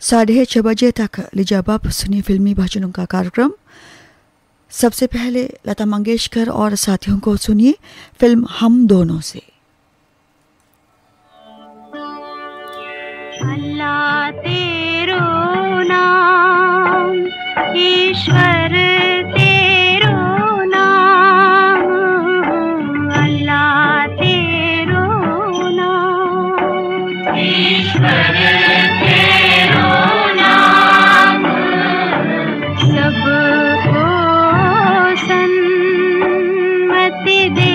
6:30 बजे तक लीजिए अब आप सुनिए फिल्मी भजनों का कार्यक्रम। सबसे पहले लता मंगेशकर और साथियों को सुनिए फिल्म हम दोनों से। अल्लाह तेरो नाम, ईश्वर तेरो नाम, अल्लाह तेरो नाम, ईश्वर तेरो नाम, सबको सन्मति दे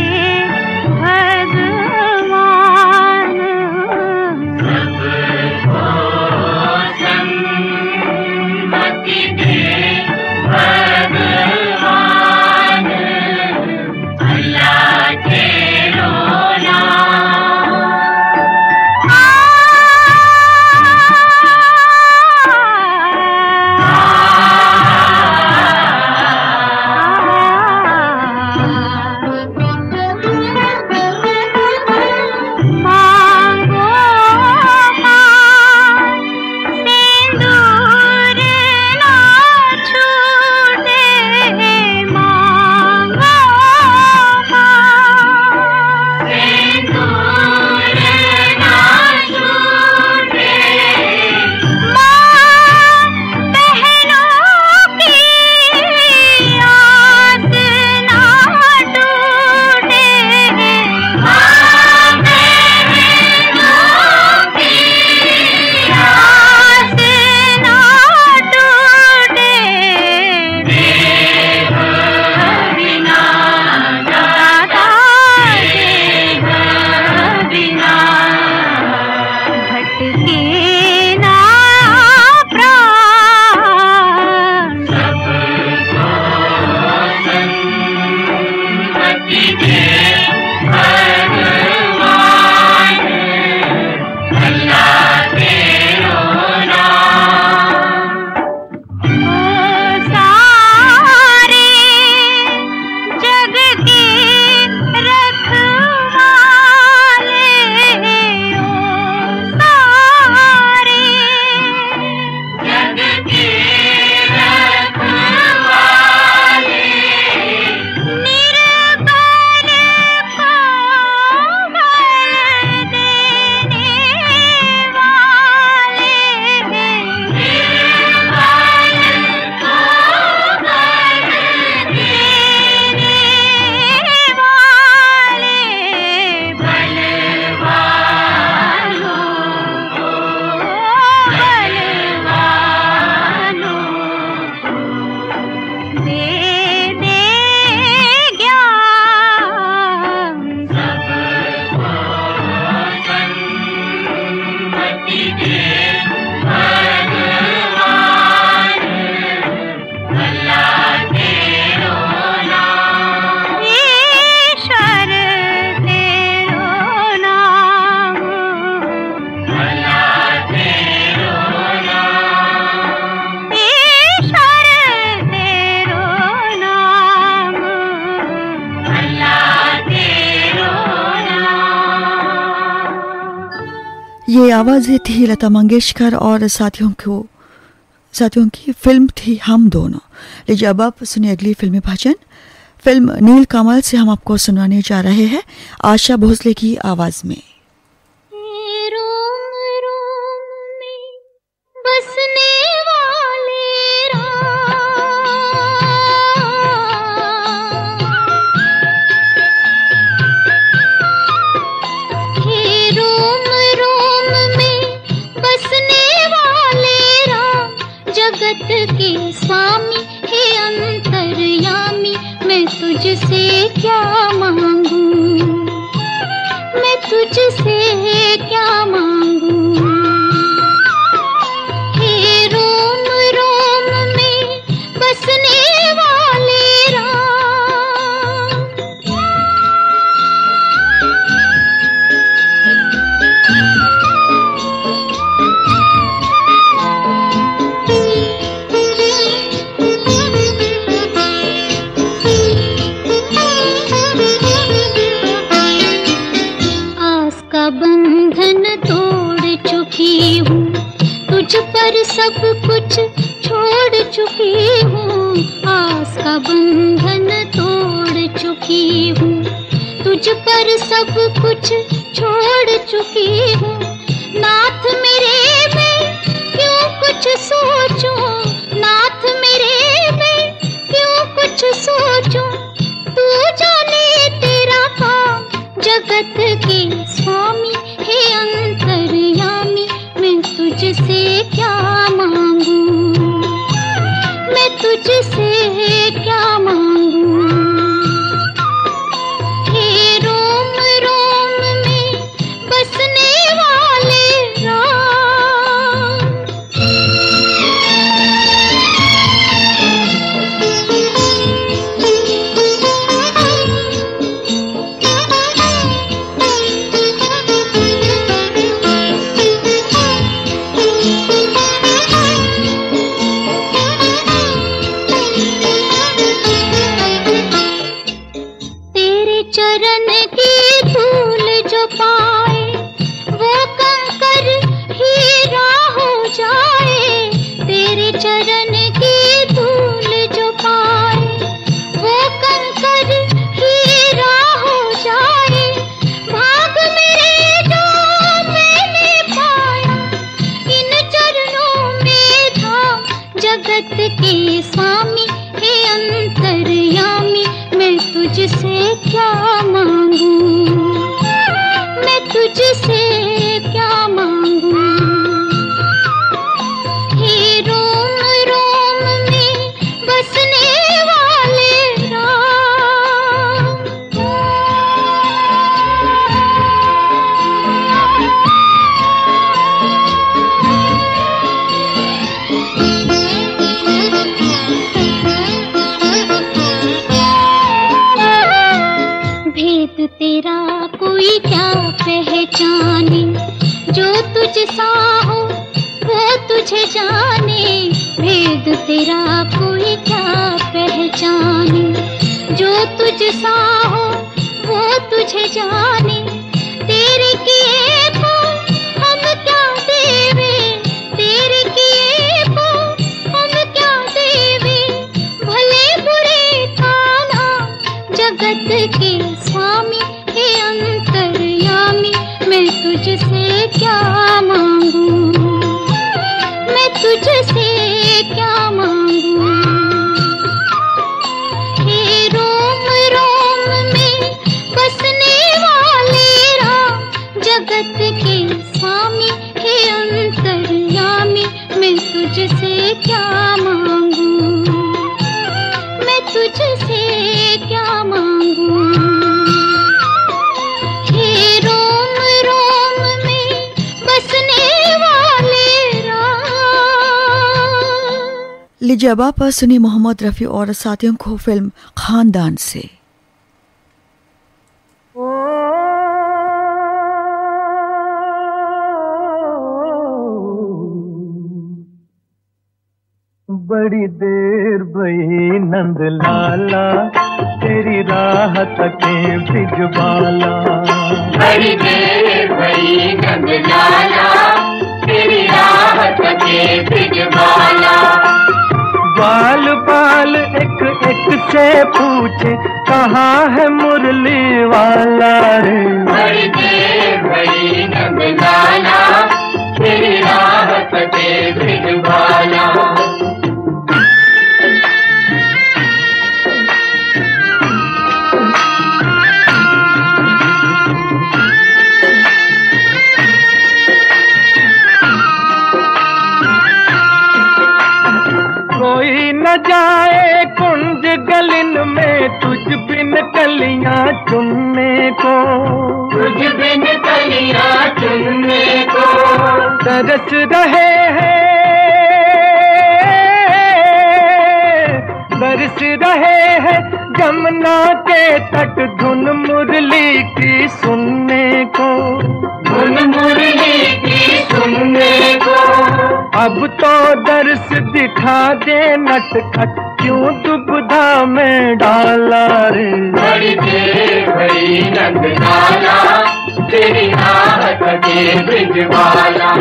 ये आवाज़ें थी लता मंगेशकर और साथियों की फिल्म थी हम दोनों। लीजिए अब आप सुनिए अगली फिल्मी भजन। फिल्म नील कमल से हम आपको सुनाने जा रहे हैं आशा भोसले की आवाज़ में। के स्वामी हे अंतर्यामी, मैं तुझसे क्या मांगू, मैं तुझसे क्या मांगू। हे रोम रोम में बसने वाले बंधन तो तुझ पर सब कुछ छोड़ चुकी हूँ, आस का बंधन तोड़ चुकी हूँ। तुझ पर सब कुछ छोड़ चुकी हूँ, नाथ मेरे मैं क्यों कुछ सोचूं, नाथ मेरे मैं क्यों कुछ सोचूं। तू जाने तेरा काम जगत के स्वामी, हे अंतर्यामी मैं तुझसे क्या मांगूं, मैं तुझसे क्या मांगूं। हे रोम रोम में बसने वाले राम, तेरे चरण की धूल जो पाए वो कंकर हीरा हो जाए। तेरे चरण की धूल जो पाए वो कंकर हीरा हो जाए। भाग मेरे जो मैंने पाया इन चरणों में था जगत के स्वामी, हे अंतर्यामी मैं तुझसे क्या मांगूं, मैं तुझसे क्या मांगूं। हे रोम रोम में बसने वाले राम, भेद तेरा कोई क्या पहचाने, जो तुझ सा हो वो तुझे जाने। भेद तेरा कोई क्या पहचाने, जो तुझ सा हो वो तुझे जाने। तेरे किए को हम क्या देवे, तेरे किए को हम क्या देवे। भले बुरे का नाम जगत के स्वामी, हे अंतर्यामी मैं तुझसे क्या मांगूं, मैं तुझसे क्या मांगूं। हे रोम रोम में बसने वाले राम, जगत के स्वामी, हे अंतर्यामी मैं तुझसे क्या मांगूं, मैं तुझसे क्या मांगूं। हे रोम रोम में बसने वाले राम। लीजिए अब आप सुनिए मोहम्मद रफ़ी और साथियों को फिल्म खानदान से। बड़ी देर भई नंद लाला, तेरी राह तके भिजवाला। बड़ी देर भई नंद लाला, तेरी राह तके भिजवाला। बाल बाल एक एक से पूछे कहाँ है मुरली वाला रे। बड़ी देर भई नंद लाला, तेरी राह तके भिजवाला। कोई न जाए कुंज गलिन में तुझ बिन कलियां चुनने को, तुझ बिन कलियां चुनने को। तरस रहे हैं, बरस रहे हैं जमुना के तट धुन मुरली की सुनने को, धुन मुरली की सुनने को। अब तो दर्श दिखा दे नटखट क्यों दुविधा में डाला रे। बड़ी देर भई नंद लाला, तेरी राह तके भिजवाला।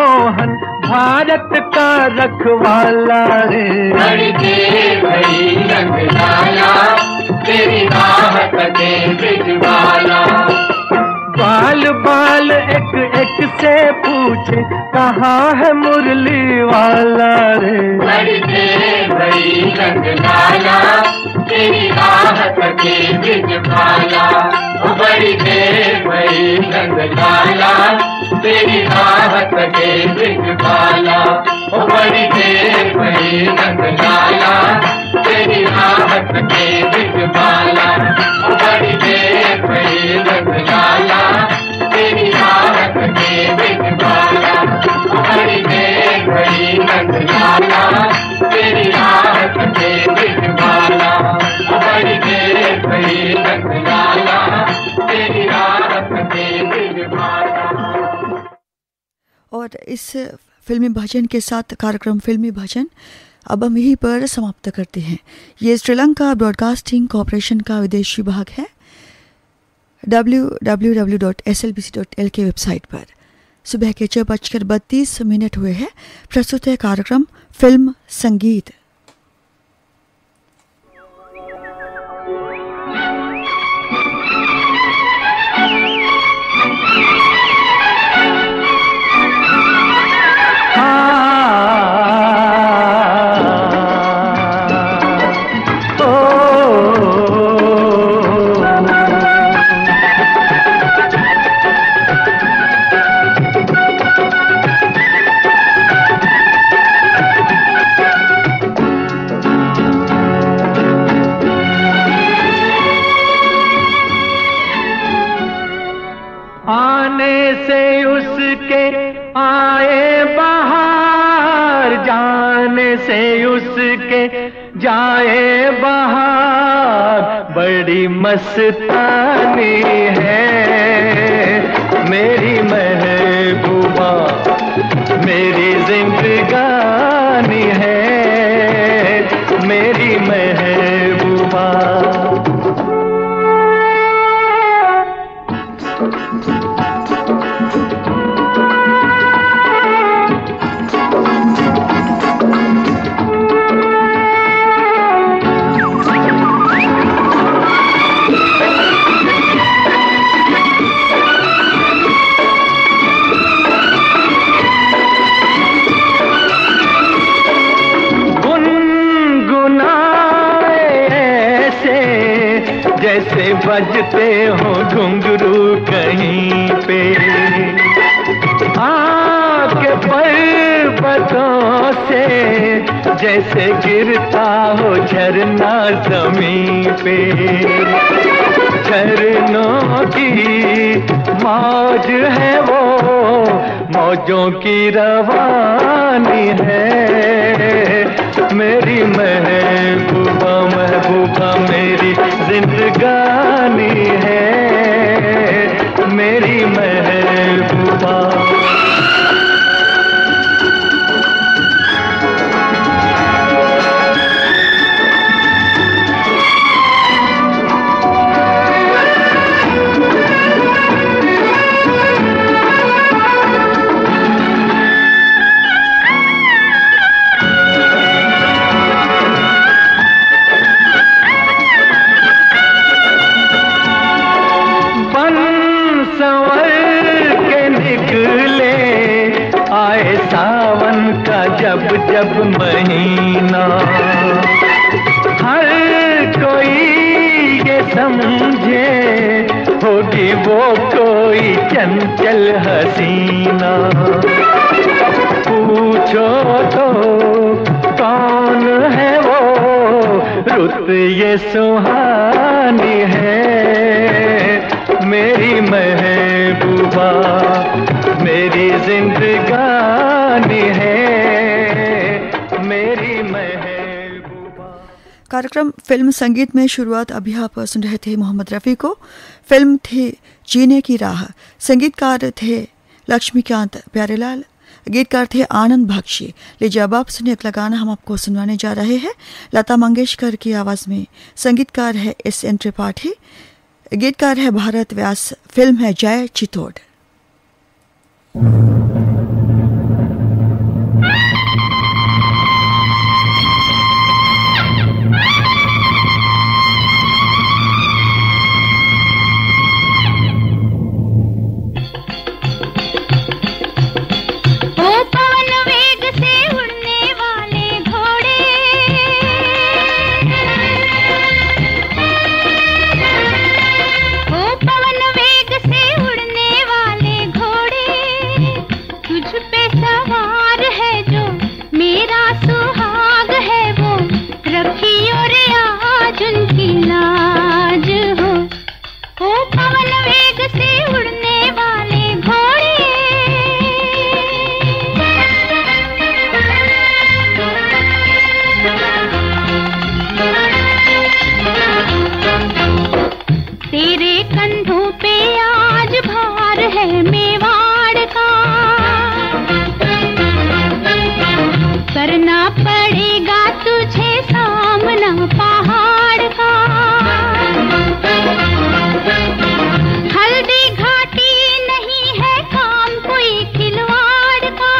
मोहन भारत का रखवाला रे। बड़ी देर भई रंग लाला, तेरी राहत के बिजवाला। बाल बाल एक एक से पूछे कहाँ है मुरली वाला रे। बड़ी देर भई रंग लाला, तेरी राहत के बिजवाला। बड़ी देर भई रंग लाला, तेरी राहत के बिजवाला। बड़ी देर भई रंग लाला, तेरी राहत के बिजवाला। बड़ी देर भई रंग लाला, तेरी राहत के बिजवाला। बड़ी देर भई रंग लाला, तेरी राहत के बिजवाला। बड़ी देर भई रंग लाला, तेरी राहत के बिजवाला। और इस फिल्मी भजन के साथ कार्यक्रम फिल्मी भजन अब हम यहीं पर समाप्त करते हैं। ये श्रीलंका ब्रॉडकास्टिंग कॉरपोरेशन का विदेशी विभाग है। www.slbc.lk वेबसाइट पर सुबह के 6:32 हुए हैं। प्रस्तुत है कार्यक्रम फिल्म संगीत। आने से उसके आए बहार, जाने से उसके जाए बहार। बड़ी मस्तानी है मेरी महबूबा, मेरी जिंदगानी है मेरी महबूबा। जैसे बजते हो घुंघरू कहीं पे, आपके पर्वतों से जैसे गिरता हो झरना जमीन पे। झरनों की मौज है वो, मौजों की रवानी है मेरी महबूबा। महबूबा मेरी जिंदगानी है मेरी महबूबा। जब जब महीना, हर कोई ये समझे होगी वो कोई चंचल हसीना। पूछो तो कौन है वो, रुत ये सुहानी है मेरी महबूबा, मेरी जिंदगानी है मेरी महबूबा। कार्यक्रम फिल्म संगीत में शुरुआत अभी आप सुन रहे थे मोहम्मद रफ़ी को। फिल्म थी जीने की राह। संगीतकार थे लक्ष्मीकांत प्यारेलाल, गीतकार थे आनंद बख्शी। लीजिए अब आप सुनिए अगला गाना हम आपको सुनवाने जा रहे हैं लता मंगेशकर की आवाज़ में। संगीतकार है S.N. त्रिपाठी, गीतकार है भारत व्यास। फिल्म है जय चितौड़। तेरे कंधों पे आज भार है मेवाड़ का, करना पड़ेगा तुझे सामना पहाड़ का। हल्दी घाटी नहीं है काम कोई खिलवाड़ का,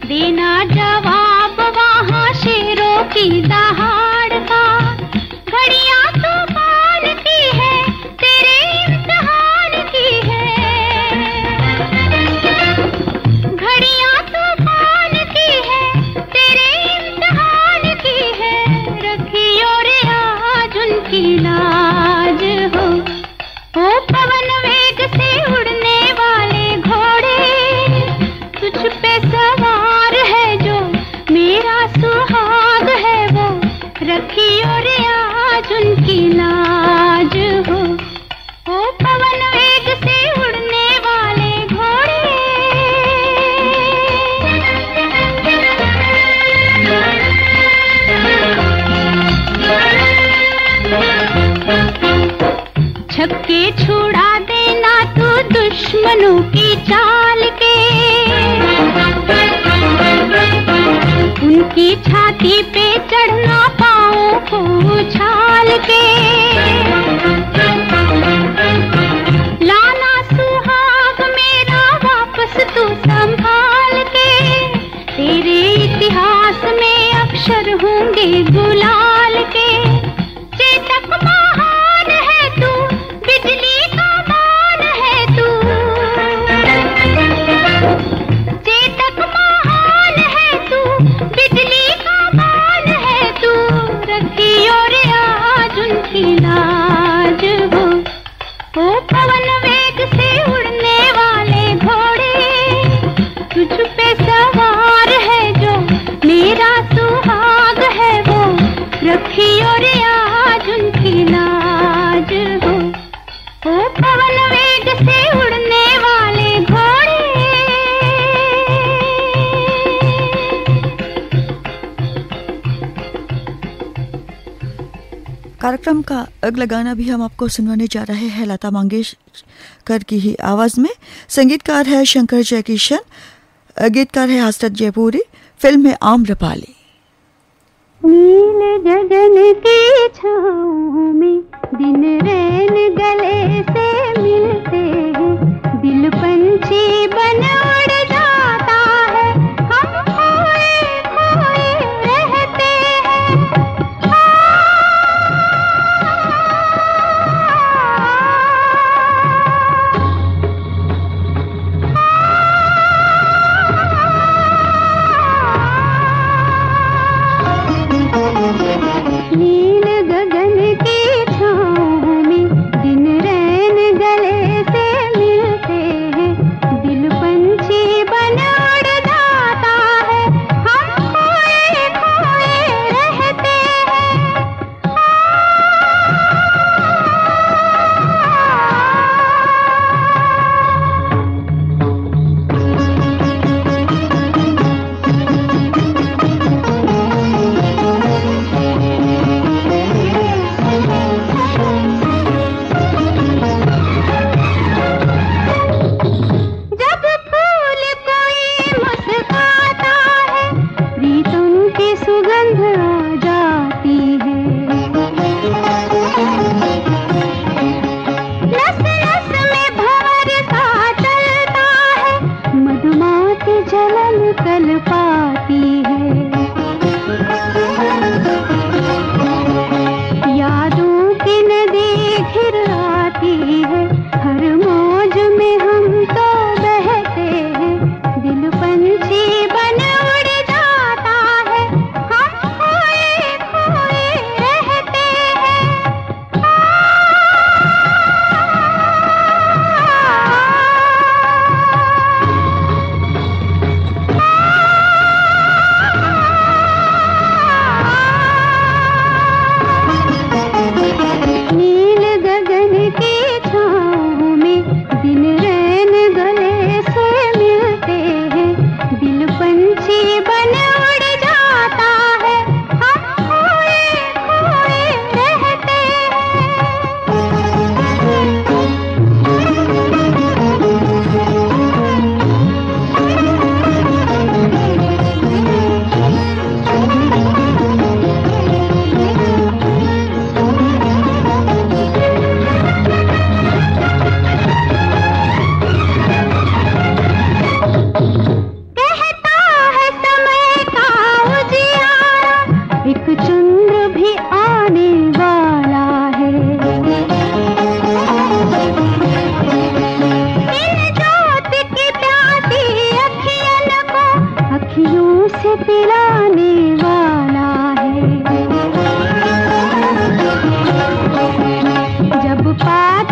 देना जवाब वहाँ शेरों की दहाड़ का। घड़ियाँ तूफान की है तेरे इम्तिहान की है, घड़ियाँ तूफान की है तेरे इम्तिहान की है। रखियो रे आज उनकी लाज हो, ओ पवन वेग से उड़ने वाले घोड़े, तुझ पे सवार है जो मेरा सुहाग है वो। रखियो रे आज उनकी लाज हो, ओ पवन वेग से उड़ने वाले घोड़े। छक्के छुड़ा देना तू दुश्मनों की चाल के, उनकी छाती पे चढ़ना पाँव को उछाल के। लाना सुहाग मेरा वापस तू संभाल के, तेरे इतिहास में अक्षर होंगे गुलाल के। चेतक महान है तू, बिजली का मान है तू, चेतक महान है तू, बिजली का मान है तू। रखियो रे आज उनकी लाज हो, ओ पवन वेग से उड़ने वाले घोड़े, तुझ पे सवार है जो मेरा सुहाग है वो। रखियो रे आज उनकी लाज हो, ओ पवन वेग से उड़ने वाले घोड़े। कार्यक्रम का अगला गाना भी हम आपको सुनवाने जा रहे हैं लता मंगेशकर की ही आवाज में। संगीतकार है शंकर जयकिशन, गीतकार है हसरत जयपुरी। फिल्म है आम्रपाली। नील गगन की छाँव में दिन रैन गले से मिलते हैं, दिल पंछी बन उड़ जाता है, हम खोए खोए रहते हैं। नील गगन की छाँव में दिन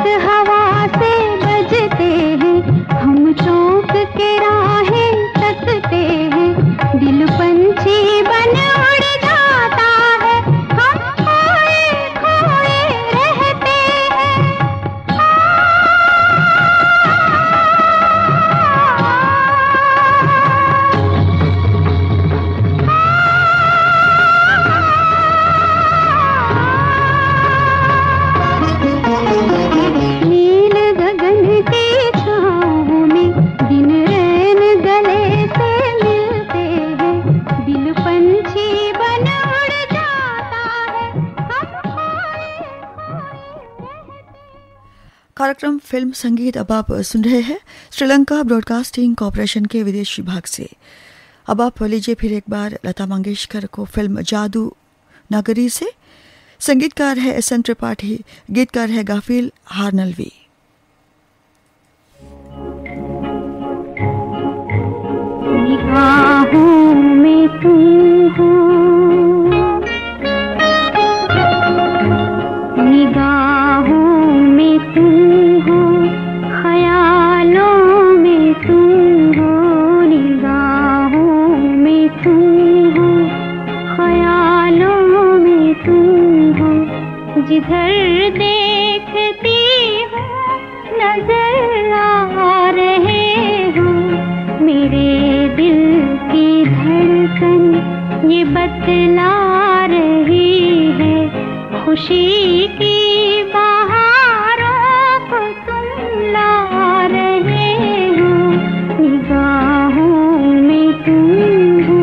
गीत हवा से बजते हैं, हम चौंक के राहें तकते हैं, दिल पंछी बन उड़ जाता है, हम खोए खोए रहते हैं। नील गगन की छाँव में दिन रैन गले से मिलते हैं, दिल पंछी बन उड़ जाता है, हम खोए खोए रहते हैं। कार्यक्रम फिल्म संगीत अब आप सुन रहे हैं श्रीलंका ब्रॉडकास्टिंग कॉरपोरेशन के विदेश विभाग से। अब आप लीजिए फिर एक बार लता मंगेशकर को फिल्म जादू नगरी से। संगीतकार है एस एन त्रिपाठी, गीतकार है गाफिल हारनलवी। निगाहों में तुम हो, निगाहों में तुम हो, ख्यालों में तुम हो, निगाहों में तुम हो, ख्यालों में तुम हो, जिधर देखती हूँ नजर आ रहे हो, मेरे दिल की धड़कन ये बतला रही है, खुशी की बहारों को तुम ला रहे हो, निगाहों में तुम हो।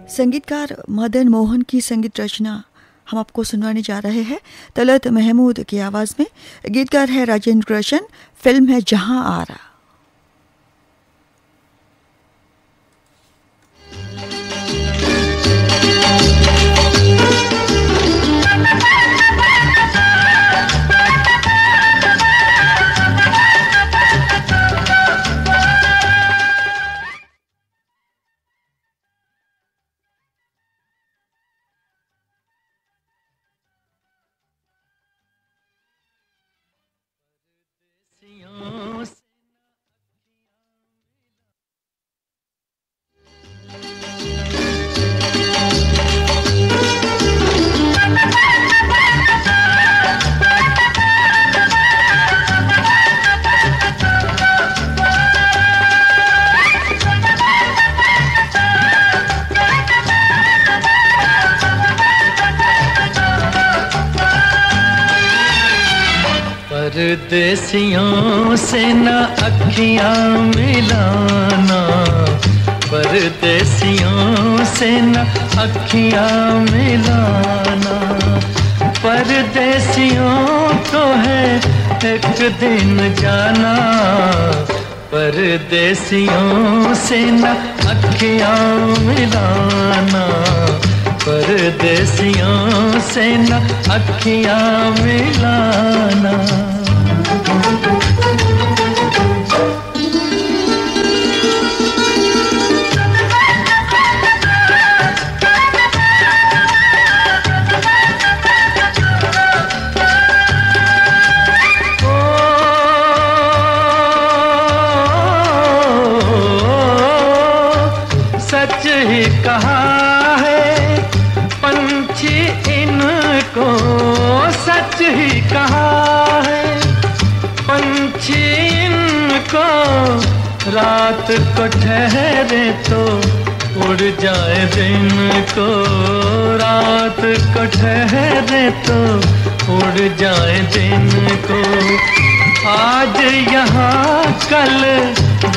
संगीतकार मदन मोहन की संगीत रचना हम आपको सुनवाने जा रहे हैं तलत महमूद की आवाज में। गीतकार है राजेंद्र कृष्ण। फिल्म है जहां आरा। परदेसियों से न अखियां मिलाना, परदेसियों से न अखियां मिलाना। परदेसियों को है एक दिन जाना, परदेसियों से न अखियां मिलाना, परदेसियों से न अखियां मिलाना। सच ही कहा है पंछी इनको, सच ही कहा है पंछी इनको, रात को ठहरे तो उड़ जाए दिन को, रात को ठहरे तो उड़ जाए दिन को। आज यहाँ कल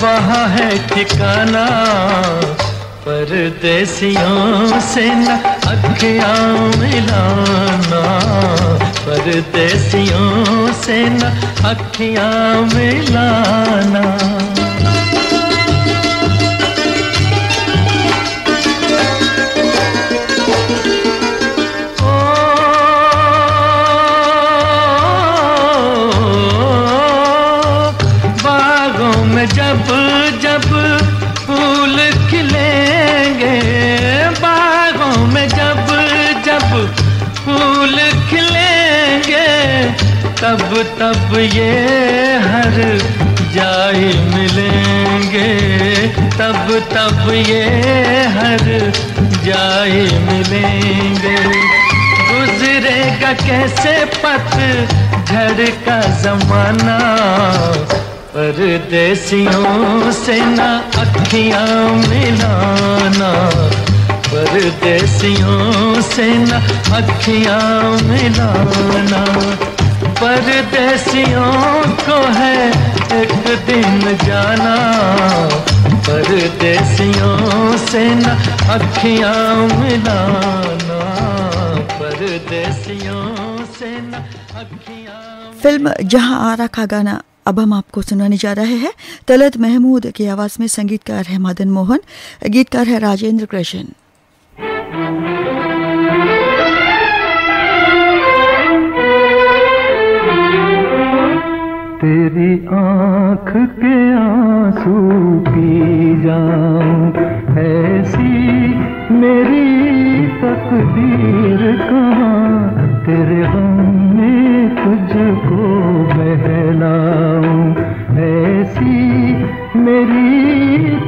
वहाँ है ठिकाना, परदेसियों से न अखियां मिलाना, परदेसियों से न अखियां मिलाना। बागों में जब जब फूल खिलेंगे, बागों में जब जब फूल खिलेंगे, तब तब ये हर जाए मिलेंगे, तब तब ये हर जाए मिलेंगे। गुजरेगा कैसे पतझड़ का जमाना, परदेसियों से न अखियां मिलाना, परदेसियों से न अखियां मिलाना। परदेसियों को है एक दिन जाना, परदेसियों से न अखियां मिलाना, परदेसियों से न अखियां। फिल्म जहां आरा का गाना अब हम आपको सुनाने जा रहे हैं। तलत महमूद की आवाज में संगीतकार है मदन मोहन, गीतकार है राजेंद्र कृष्ण। तेरी आँख के आंसू पी जाऊं, ऐसी मेरी तकदीर कहाँ, तेरे गम में तुझको बहलाऊं, ऐसी मेरी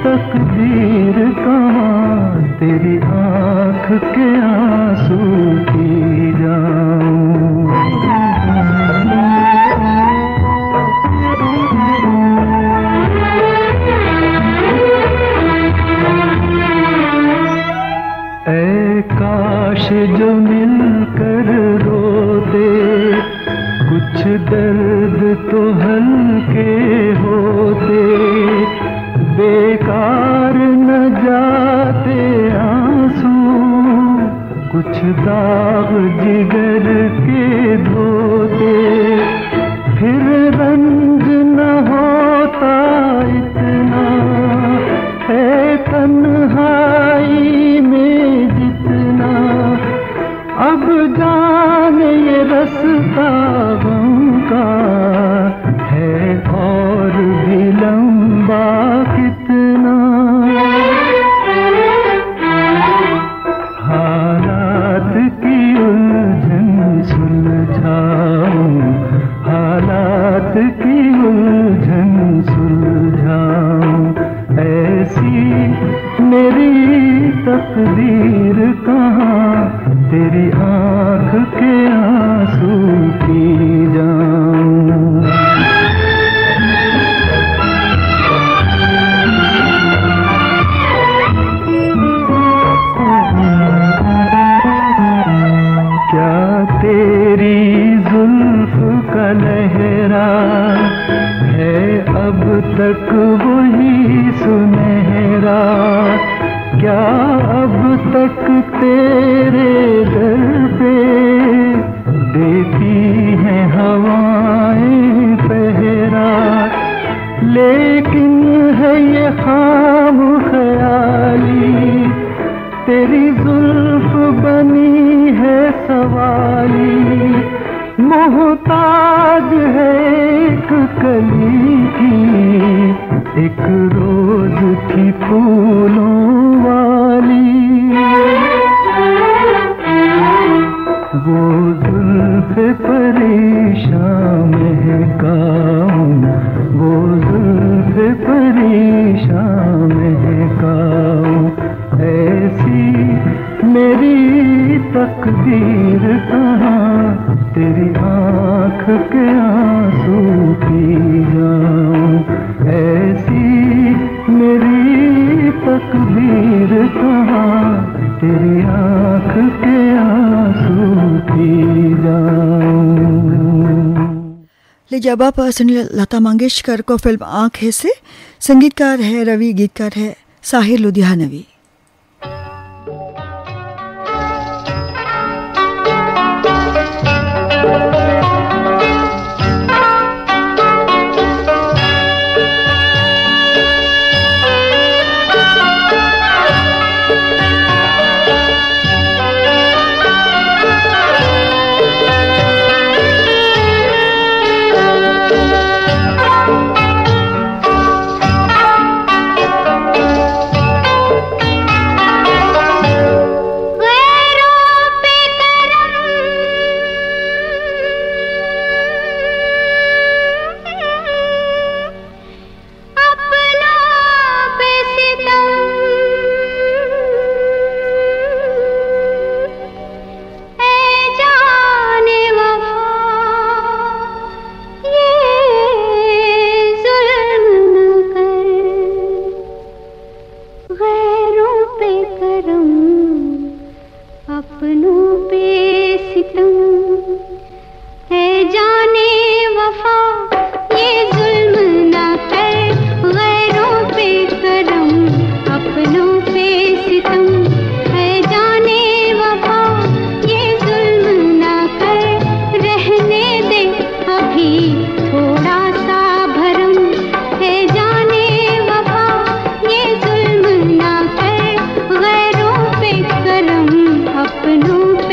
तकदीर कहाँ, तेरी आँख के आंसू पी जाऊं। काश जो मिलकर रो दे, कुछ दर्द तो हल्के होते, बेकार न जाते आंसू, कुछ दाग जिगर के धोते, फिर रंज न होता इतना, है तन्हाई में जितना, अब जाने ये रास्ता गम का है और भी लंबा कितना। हालात की उलझन सुलझाऊं, हालात की उलझन सुलझाऊं, ऐसी मेरी तकदीर कहाँ, तेरी आँख के आंसू पी जाऊं। क्या तेरी जुल्फ का लहरा मेरा, क्या अब तक तेरे दर पे देती हैं हवाएं पहरा, लेकिन है ये खाम ख्याली, तेरी जुल्फ बनी है सवाली, मोहताज है एक कली की, एक रोज की फूलों वाली। वो जुल्फ परेशान महकाऊं, वो जुल्फ परेशान महकाऊं, ऐसी मेरी तकदीर कहाँ, तेरी आँख के आंसू पी जाऊं, ऐसी मेरी तकदीर कहाँ, तेरी आँख के आंसू पी जाऊं। लीजिए अब आप सुनिए लता मंगेशकर को फिल्म आँखें से। संगीतकार है रवि, गीतकार है साहिर लुधियानवी। अपनों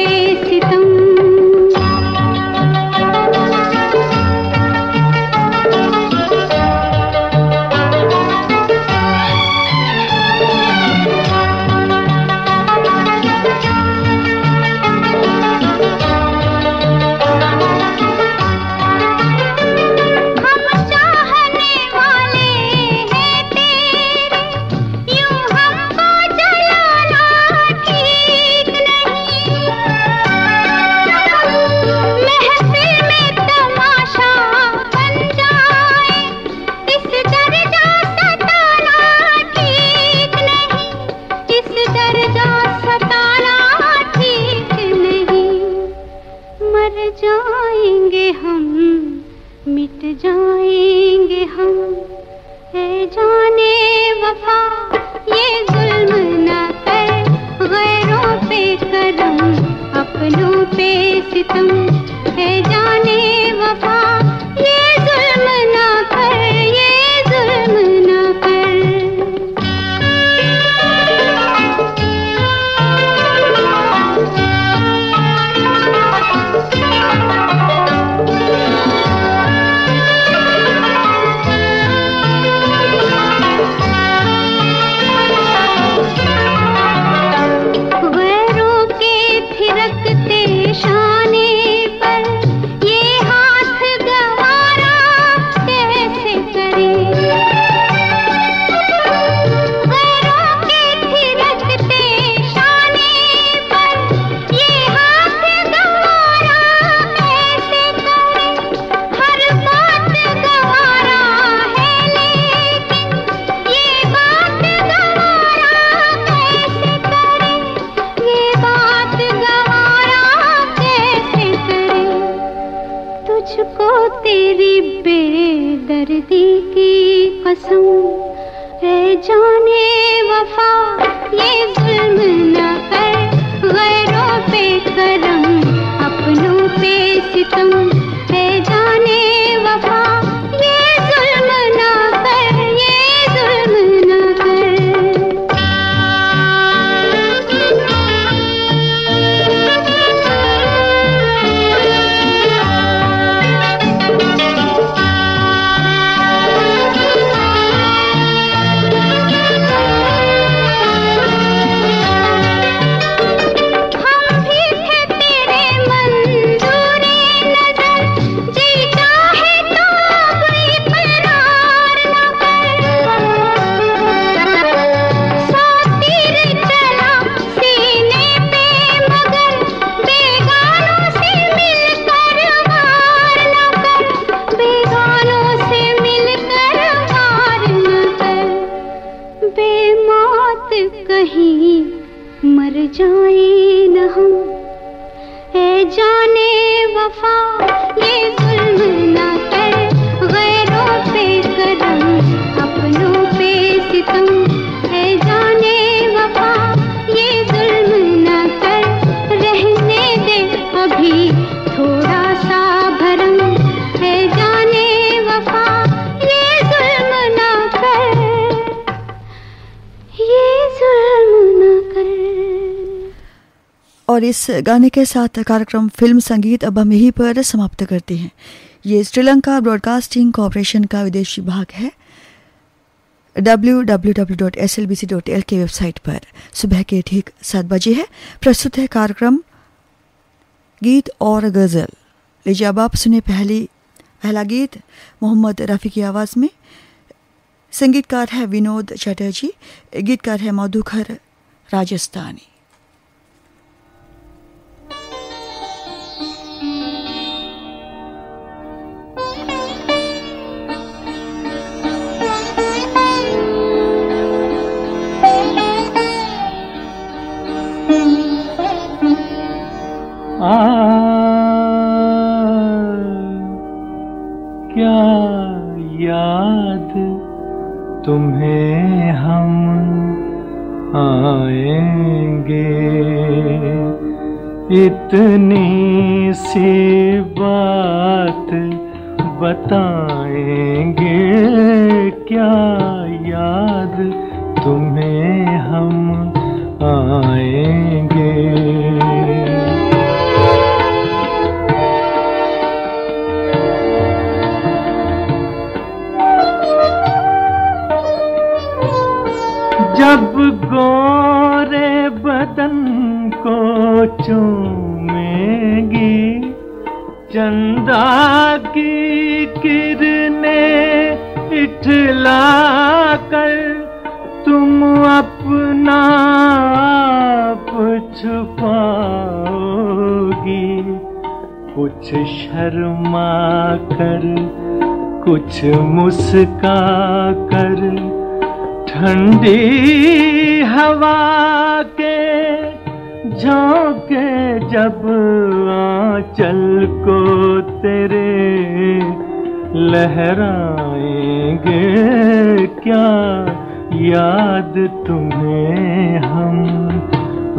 मौत कहीं मर जाए न हम, ऐ जाने वफा ये जुल्म ना कर, गैरों पे करम अपनों पे सितम, ऐ जाने वफा ये जुल्म ना कर, रहने दे अभी थोड़ा सा भरम, ऐ जाने वफा ये जुल्म ना कर, ये जुल्म ना कर। और इस गाने के साथ कार्यक्रम फिल्म संगीत अब हम यहीं पर समाप्त करते हैं। ये श्रीलंका ब्रॉडकास्टिंग कॉरपोरेशन का विदेशी विभाग है। www.slbc.lk की वेबसाइट पर सुबह के ठीक 7 बजे है। प्रस्तुत है कार्यक्रम गीत और गज़ल। लीजिए अब आप सुने पहला गीत मोहम्मद रफ़ी की आवाज़ में। संगीतकार है विनोद चटर्जी, गीतकार है मधुकर राजस्थानी। क्या याद तुम्हें हम आएंगे, इतनी सी बात बताएंगे, क्या याद तुम्हें हम आएंगे। जब गोरे बदन को चूमेंगी चंदा की किरणें इठला कर, तुम अपना आप छुपाओगी, कुछ शर्मा कर कुछ मुस्का कर, ठंडी हवा के झोंके जब आंचल को तेरे लहराएंगे, क्या याद तुम्हें हम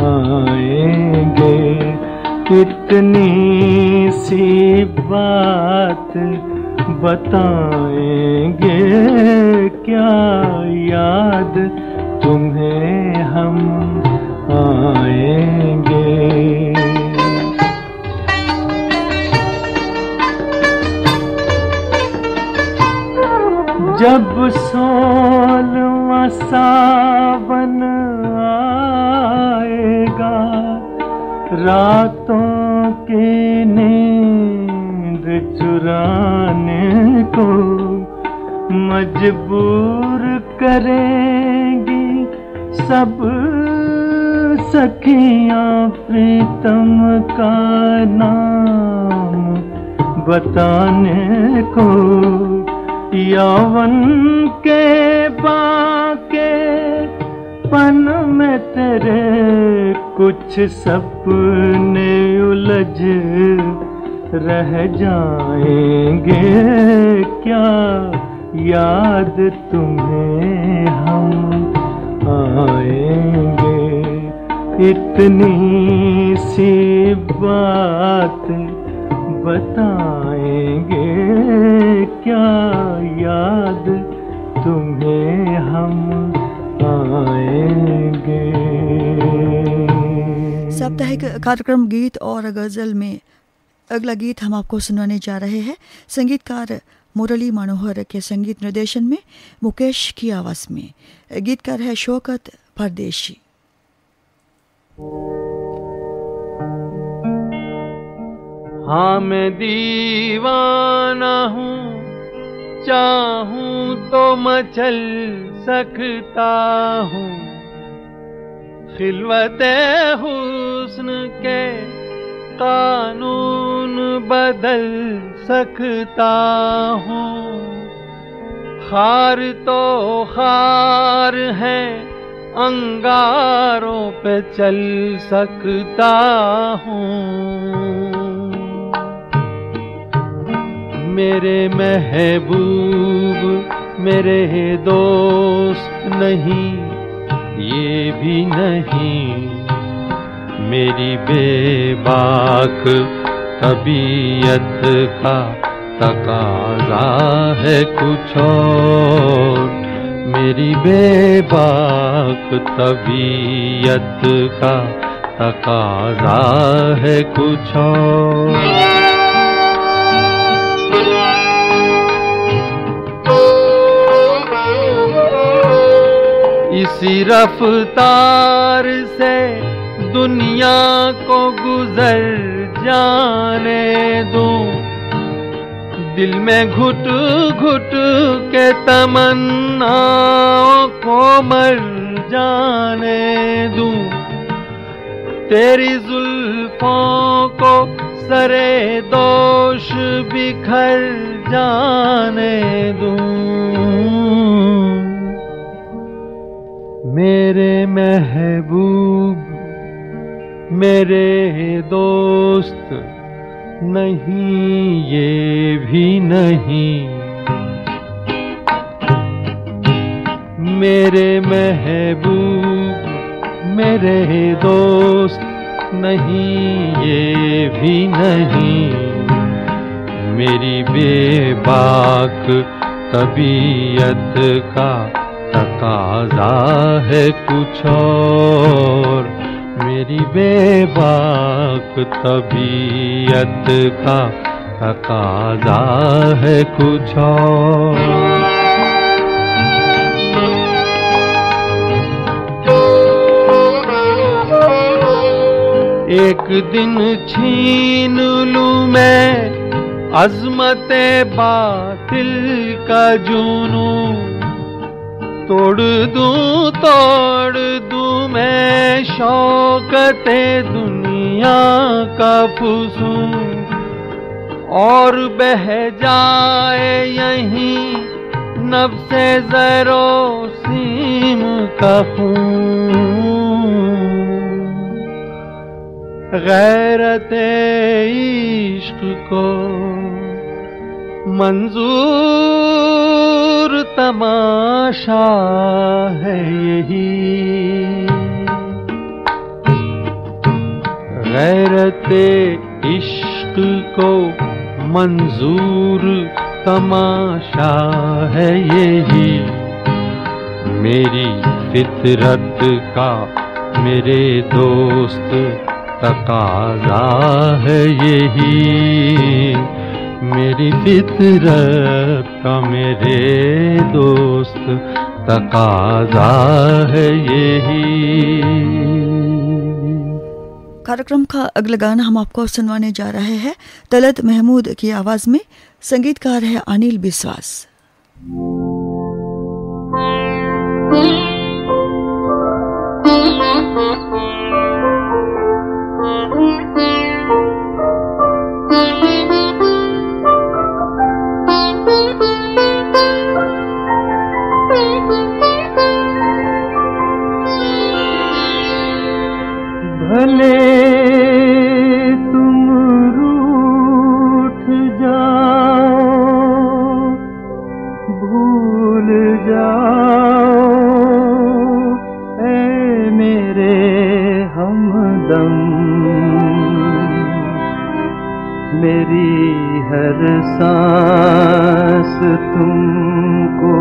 आएंगे। इतनी सी बात बताएंगे, क्या याद तुम्हें हम आएंगे। जब 16वां सावन आएगा, रातों की नींद चुराने को मजबूर करेंगी सब सखियां प्रीतम का नाम बताने को, यौवन के बाके पन में तेरे कुछ सपने उलझ रह जाएंगे, क्या याद तुम्हें हम आएंगे। इतनी सी बात बताएंगे, क्या याद तुम्हें हम आएंगे। साप्ताहिक कार्यक्रम गीत और गज़ल में अगला गीत हम आपको सुनाने जा रहे हैं। संगीतकार मुरली मनोहर के संगीत निर्देशन में मुकेश की आवाज़ में, गीतकार है शौकत परदेशी। हाँ मैं दीवाना हूँ, चाहूँ तो मचल सकता हूँ, खिलवते हुस्न के कानून बदल सकता हूँ। खार तो खार है अंगारों पे चल सकता हूँ। मेरे महबूब मेरे दोस्त नहीं, ये भी नहीं, मेरी बेबाक तबीयत का तकाजा है कुछ और। मेरी बेबाक तबीयत का तकाजा है कुछ और। इसी रफ्तार से दुनिया को गुजर जाने दूं, दिल में घुट घुट के तमन्नाओं को मर जाने दूं। तेरी जुल्फों को सरे दोष बिखर जाने दूं। मेरे महबूब मेरे दोस्त नहीं, ये भी नहीं, मेरे महबूब मेरे दोस्त नहीं, ये भी नहीं, मेरी बेबाक तबीयत का तकाजा है कुछ और। मेरी बेबाक तबीयत का तकाजा है कुछ और। एक दिन छीन लूं मैं अज़मते बातिल का जुनून, तोड़ दूं मैं शौकते दुनिया का फुसून, और बह जाए यहीं नफ्से ज़रो सीम का खून। गैरते इश्क को मंजूर तमाशा है यही, गैरते इश्क को मंजूर तमाशा है यही। मेरी फितरत का मेरे दोस्त तकाजा है यही, मेरी फितरत का मेरे दोस्त तकाजा है यही। कार्यक्रम का अगला गाना हम आपको सुनवाने जा रहे हैं तलत महमूद की आवाज में। संगीतकार है अनिल बिस्वास। भले तुम रूठ जाओ, भूल जाओ ऐ मेरे हमदम, मेरी हर सांस तुमको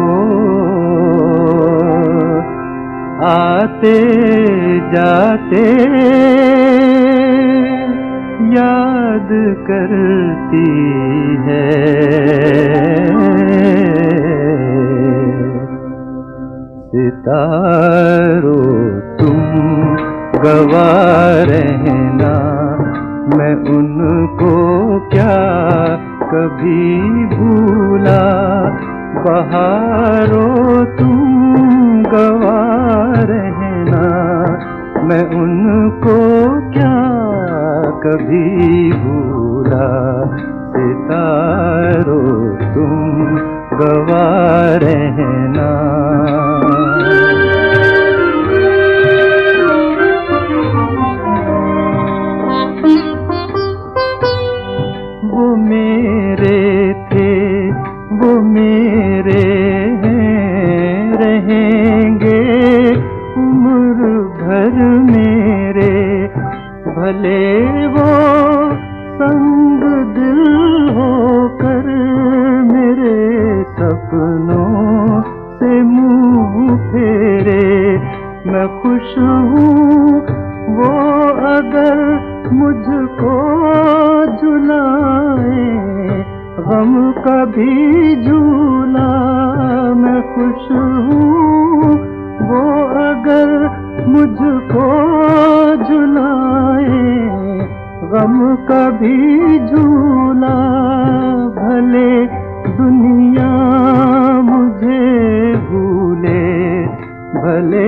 आते जाते याद करती है। सितारों तुम गवाह रहना, मैं उनको क्या कभी भूला। बहारों तुम गवाह रहना, मैं उनको क्या कभी भूला। सितारों तुम गवाह रहना। भर मेरे, भले वो संग दिल होकर मेरे सपनों से मुंह फेरे। मैं खुश हूँ वो अगर मुझको झुलाए, गम कभी झूला। मैं खुश हूँ वो अगर मुझको झुलाए, गम कभी झूला। भले दुनिया मुझे भूले, भले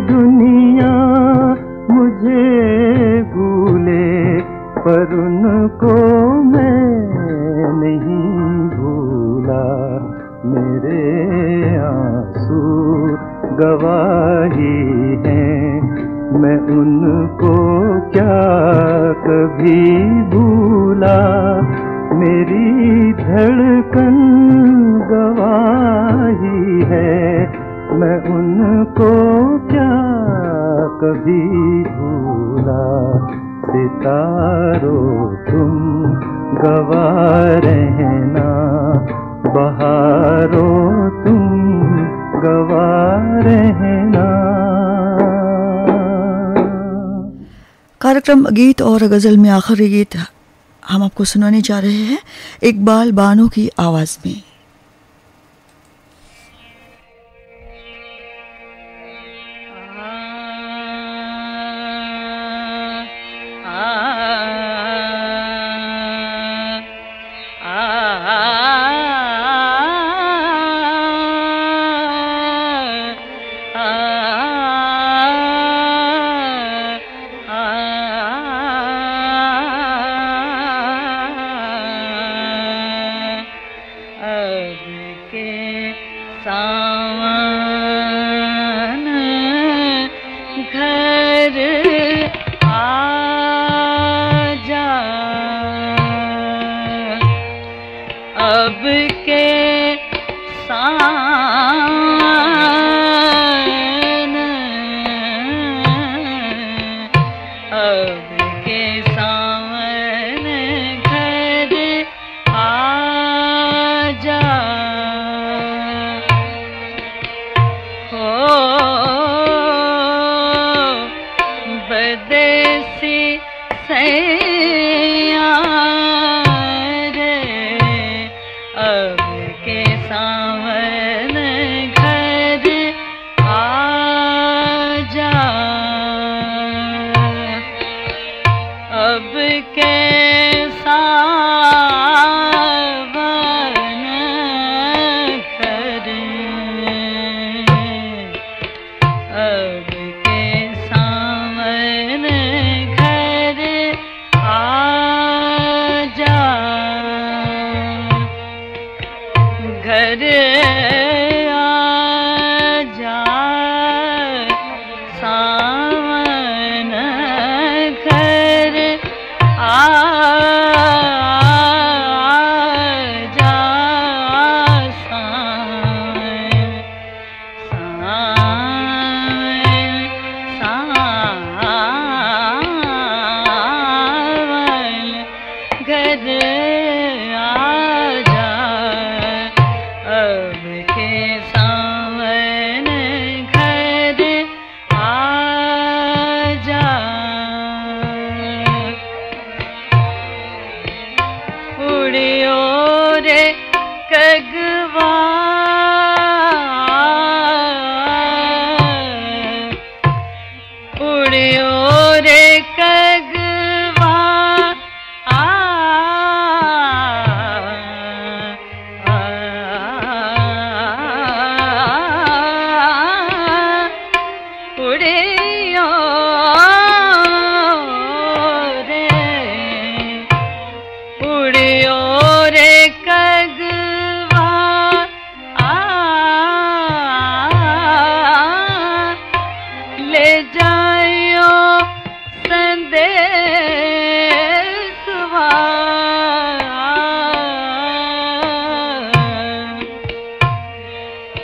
दुनिया मुझे भूले, पर उनको मैं नहीं भूला। मेरे आंसू गवाही हैं, मैं उनको क्या कभी भूला। मेरी धड़कन गवाही है, मैं उनको क्या कभी भूला। सितारों तुम गवाह रहना, बहारों तुम गवाह रहना। कार्यक्रम गीत और गज़ल में आखिरी गीत हम आपको सुनाने जा रहे हैं इकबाल बानो की आवाज़ में।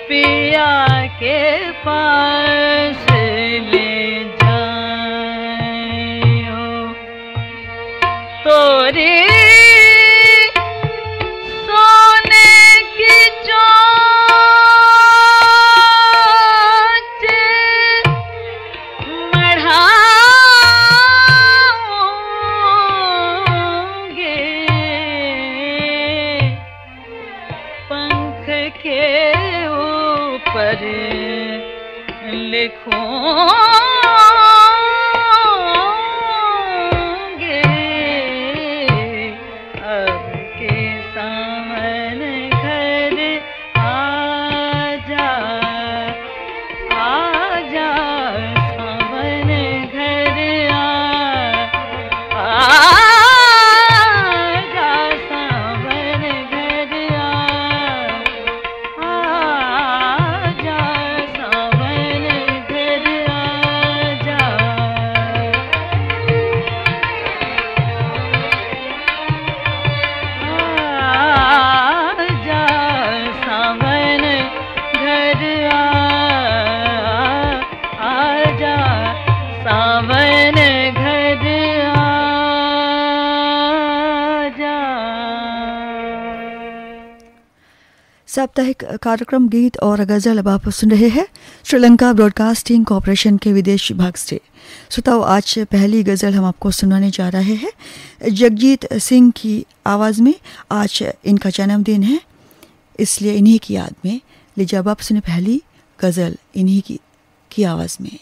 पिया के पास ले सावन घर आजा। साप्ताहिक कार्यक्रम गीत और गजल अब आप सुन रहे हैं श्रीलंका ब्रॉडकास्टिंग कॉरपोरेशन के विदेश विभाग से। श्रोताओ, आज पहली गजल हम आपको सुनाने जा रहे हैं जगजीत सिंह की आवाज़ में। आज इनका जन्मदिन है, इसलिए इन्हीं की याद में लीजिए अब आप सुने पहली गजल इन्हीं की आवाज़ में।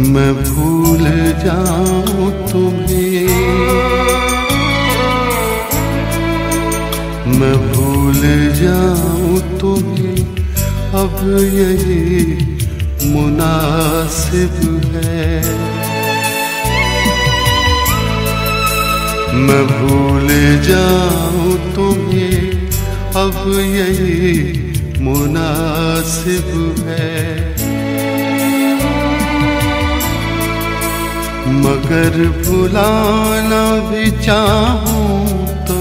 मैं भूल जाऊं तुम्हें, मैं भूल जाऊं तुम्हें, अब यही मुनासिब है। मैं भूल जाऊं तुम्हें, अब यही मुनासिब है। मगर भुलाना भी चाहूं तो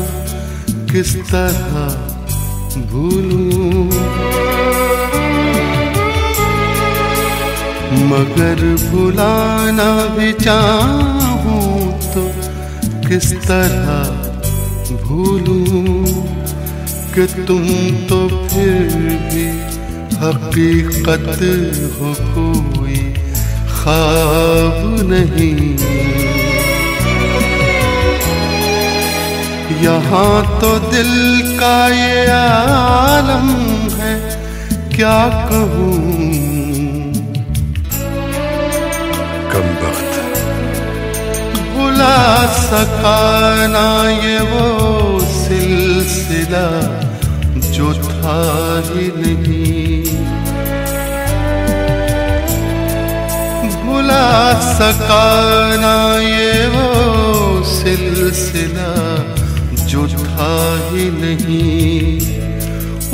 किस तरह भूलूं, मगर भुलाना भी चाहूं तो किस तरह भूलूं कि तुम तो फिर भी हकीकत हो, कोई ख्वाब नहीं। यहाँ तो दिल का ये आलम है, क्या कहूँ कमबख्त, भुला सका ना ये वो सिलसिला जो था ही नहीं। भुला सका ना ये वो सिलसिला जो था ही नहीं।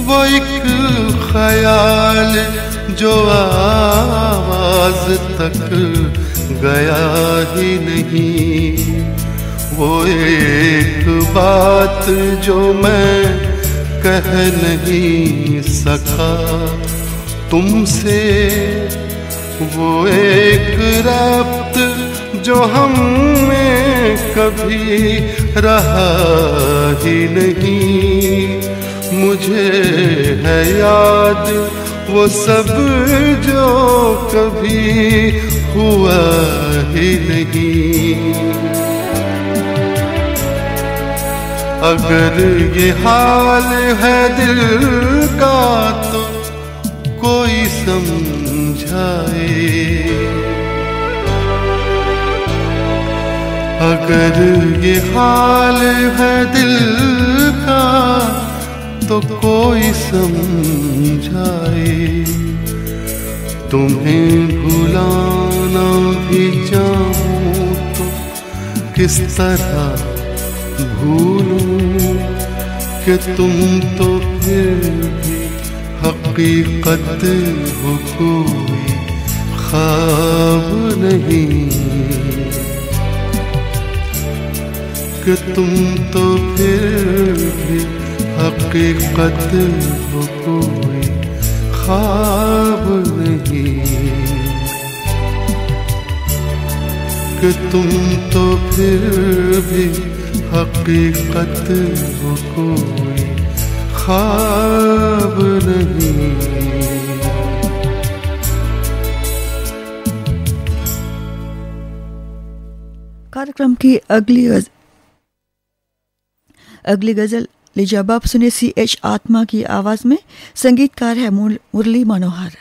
वो एक ख्याल जो आवाज तक गया ही नहीं। वो एक बात जो मैं कह नहीं सका तुमसे, वो एक रब्त जो हम में कभी रहा ही नहीं। मुझे है याद वो सब जो कभी हुआ ही नहीं। अगर ये हाल है दिल का तो कोई समझाए, अगर ये हाल है दिल का तो कोई समझाए। तुम्हें भुलाना भी चाहूं तो किस तरह भूलूं कि तुम तो फिर भी हकीकत हो, कोई ख्वाब नहीं। कि तुम तो फिर भी हकीकत हो, कोई ख्वाब नहीं। कि तुम तो फिर भी हकीकत हो, कोई ख्वाब नहीं। कार्यक्रम की अगली गजल लीजिए अब आप सुने CH आत्मा की आवाज में। संगीतकार है मुरली मनोहर।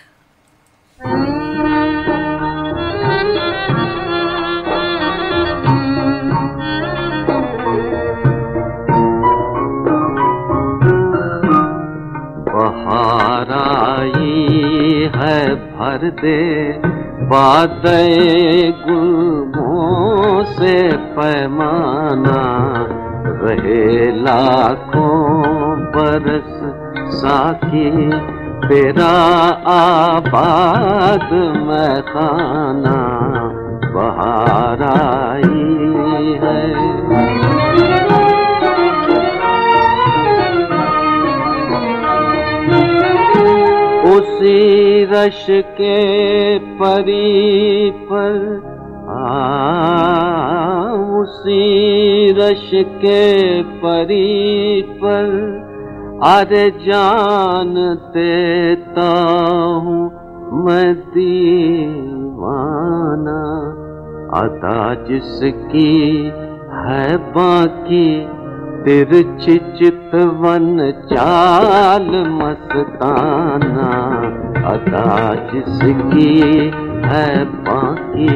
बहार आई है भर दे बादल गुलमों से पैमाना, रहे लाखों बरस साकी तेरा आबाद मैं खाना बहार आई है। उसी रश के परी पर उसी रश के परी पर अरे जान देता हूँ मैं दीवाना। अदा जिसकी है बाकी तिरछी चितवन चाल मस्ताना। अदा जिसकी है बाकी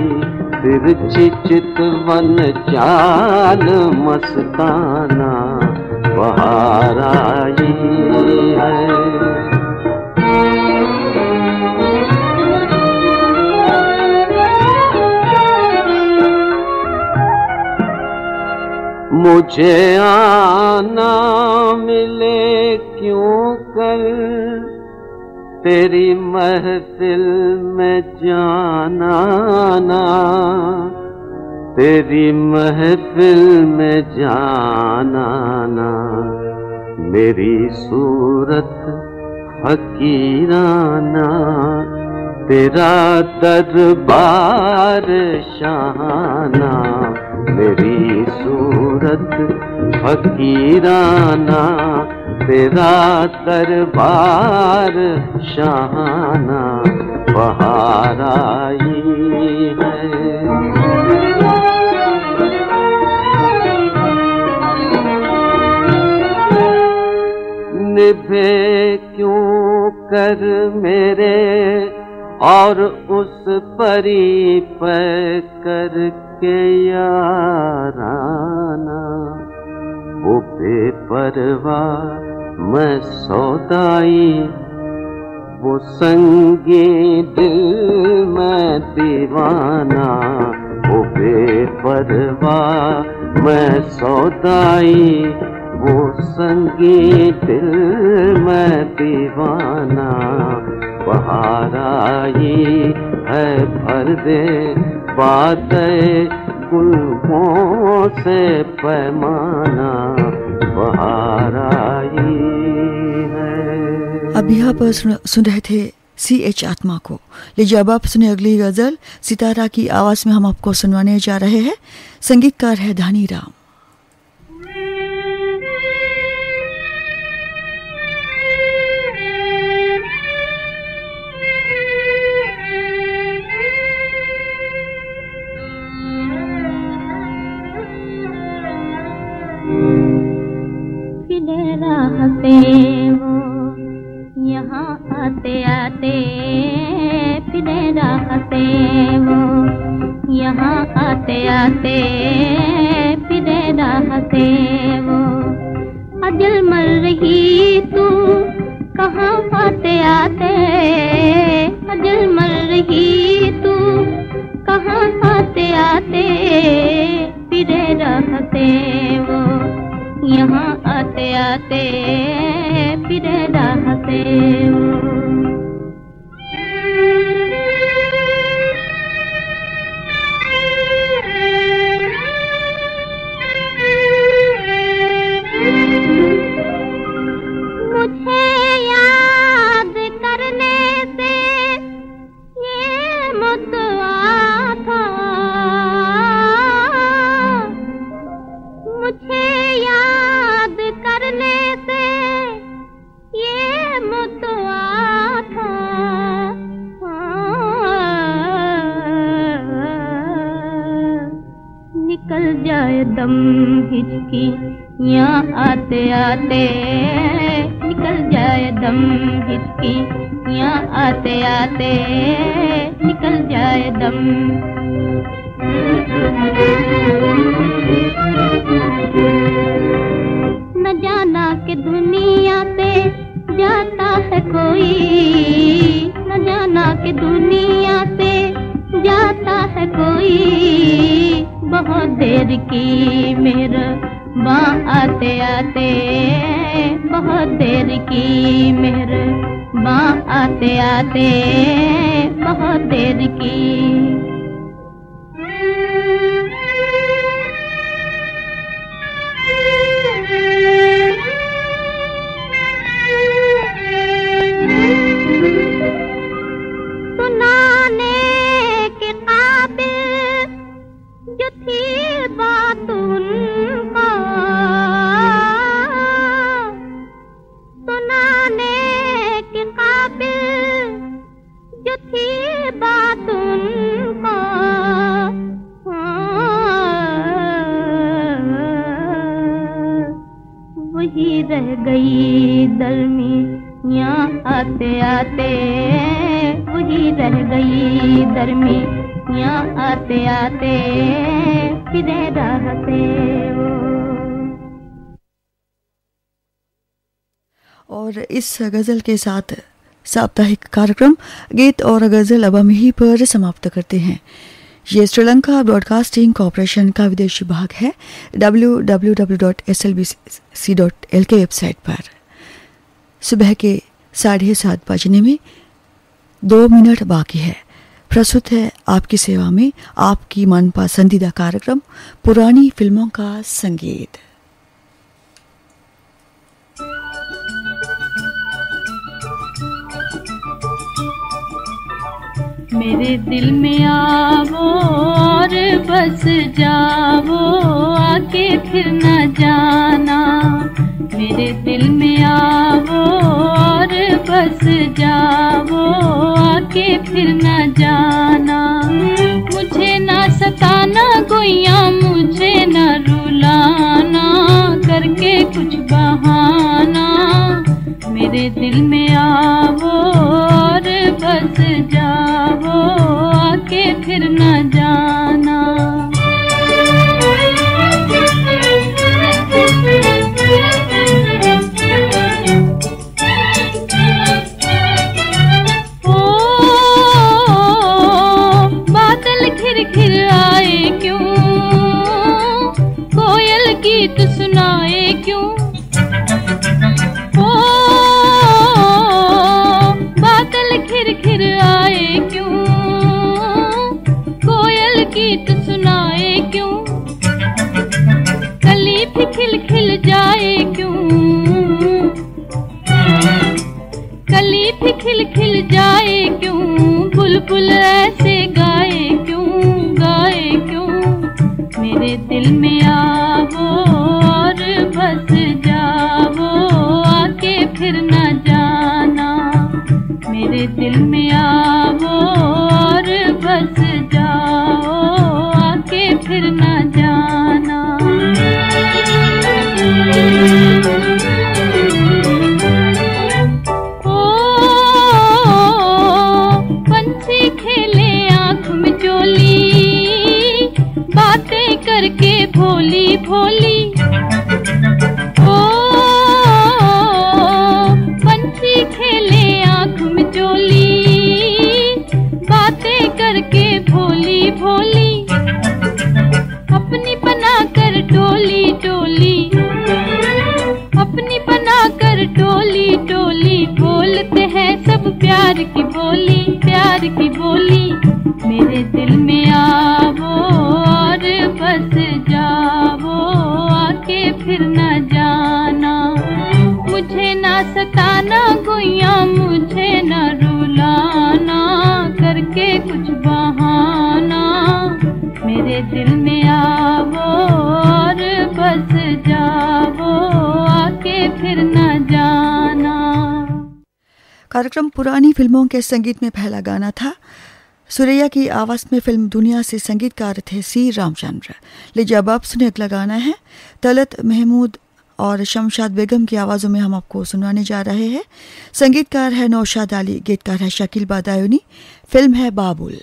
तिरछी चितवन चाल मस्ताना बहार आई है। मुझे आना मिले क्यों कर तेरी महफिल में जाना ना। तेरी महफिल में जाना ना। मेरी सूरत फकीराना तेरा दरबार शाहाना। मेरी सूरत फकीराना तेरा दरबार शाहाना बहार आई है। निभे क्यों कर मेरे और उस परी पे करके याराना। वो बेपरवाह मैं सौदाई वो संगी दिल मैं दीवाना। वो बेपरवाह मैं सौदाई वो संगी दिल मैं दीवाना। बहार आई है भर दे बातें गुलबों से पैमाना बहार आई है। अभी आप सुन रहे थे CH आत्मा को। लीजिए अब आप सुने अगली गजल सितारा की आवाज में हम आपको सुनवाने जा रहे हैं। संगीतकार है धानी राम। राहते वो यहाँ आते आते फिरे राहते वो यहाँ आते आते फिरे राहते वो। दिल मर रही तू कहाँ आते आते दिल मर रही तू कहाँ आते आते फिरे राहते वो यहाँ आते आते फिरे राहते मुझे याद करने से ये मुद्दा था। मुझे याद करने से ये मुद्दा था। निकल जाए दम हिचकी यहाँ आते आते निकल जाए दम हिचकी यहाँ आते आते निकल जाए दम। न जाना कि दुनिया से जाता है कोई न जाना कि दुनिया से जाता है कोई बहुत देर की मेरा वहाँ आते आते बहुत देर की मेहर, वहाँ आते आते बहुत देर की। सुनाने के काबिल जो थी बात उनका, सुनाने के काबिल जो थी बात उनका, वही रह गई दरमियाँ आते आते, वही रह गई दरमियाँ आते आते, फिरे राह से वो। और इस गज़ल के साथ साप्ताहिक कार्यक्रम गीत और गज़ल अब हम यहीं पर समाप्त करते हैं। ये श्रीलंका ब्रॉडकास्टिंग कॉरपोरेशन का विदेशी भाग है www.slbc.lk वेबसाइट पर। सुबह के 7:30 बजने में 2 मिनट बाकी है। प्रस्तुत है आपकी सेवा में आपकी मन पसंदीदा कार्यक्रम पुरानी फिल्मों का संगीत। मेरे दिल में आवो और बस जाओ, आके फिर न जाना। मेरे दिल में आवो और बस जाओ, आके फिर न जाना। मुझे ना सताना गोइया, मुझे न रुलाना, करके कुछ बहाना। मेरे दिल में आवो और बस जाओ, आके फिर न जाना। ओ बादल घिर घिर आए क्यों, कोयल गीत सुनाए क्यों। ओ बादल घिर घिर आए क्यों, कोयल गीत सुनाए क्यों। कली भी खिल खिल जाए क्यों, कली भी खिल खिल जाए क्यों। बुलबुल ऐसे गाए क्यों, गाए क्यों। मेरे दिल में आवो और बस जाओ, आके फिर न जाना। मेरे दिल में आवो और बस जाओ, आके फिर न जाना। ओ पंछी खेले आँख में चोली, बातें करके भोली भोली। ओ पंछी खेले आँख में चोली, बातें करके भोली भोली। अपनी बनाकर टोली टोली, अपनी बनाकर टोली टोली। बोलते हैं सब प्यार की बोली, प्यार की बोली। मेरे दिल में आवो और बस जाओ, आके फिर न जाना। मुझे ना सताना गोइया, मुझे न रुलाना, करके कुछ बहाना। मेरे दिल में आवो और बस जाओ, आके फिर न जाना। कार्यक्रम पुरानी फिल्मों के संगीत में पहला गाना था। सुरैया की आवाज में फिल्म दुनिया से संगीतकार थे सी रामचंद्र। लीजिए अब आप सुने अगला गाना है तलत महमूद और शमशाद बेगम की आवाज़ों में हम आपको सुनाने जा रहे हैं। संगीतकार है नौशाद अली, गीतकार है शकील बादायूनी। फिल्म है बाबुल।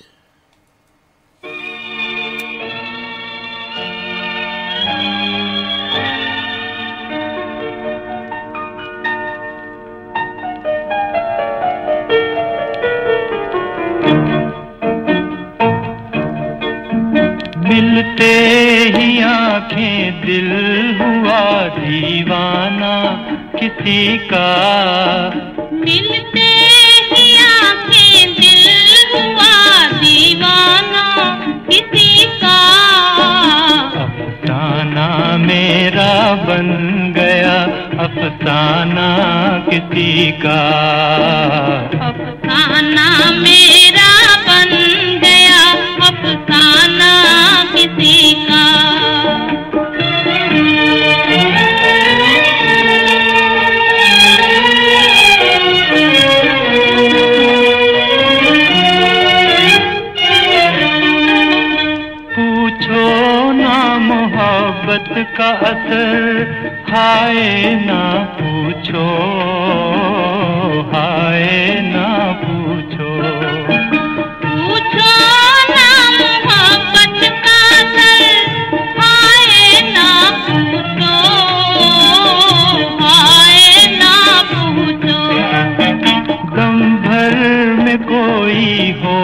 मिलते ही आंखें दिल हुआ किसी का, मिलते ही आंखें दिल हुआ दीवाना किसी का। अफसाना मेरा बन गया अफसाना किसी का, अफसाना मेरा बन गया अफसाना किसी का। मोहब्बत का असर हाय ना पूछो, हाय ना पूछो, पूछो ना मोहब्बत का असर हाय ना पूछो, हाय ना पूछो। दम भर में कोई हो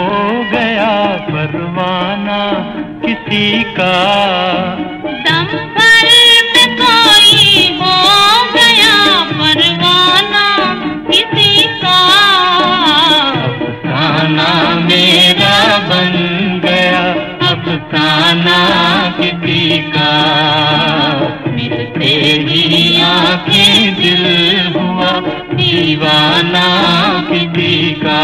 गया परवाना किसी का, दम भर में कोई हो गया परवाना किसी का। अफसाना मेरा बन गया अफसाना किसी का, मिलते ही आंखें दिल हुआ दीवाना किसी का।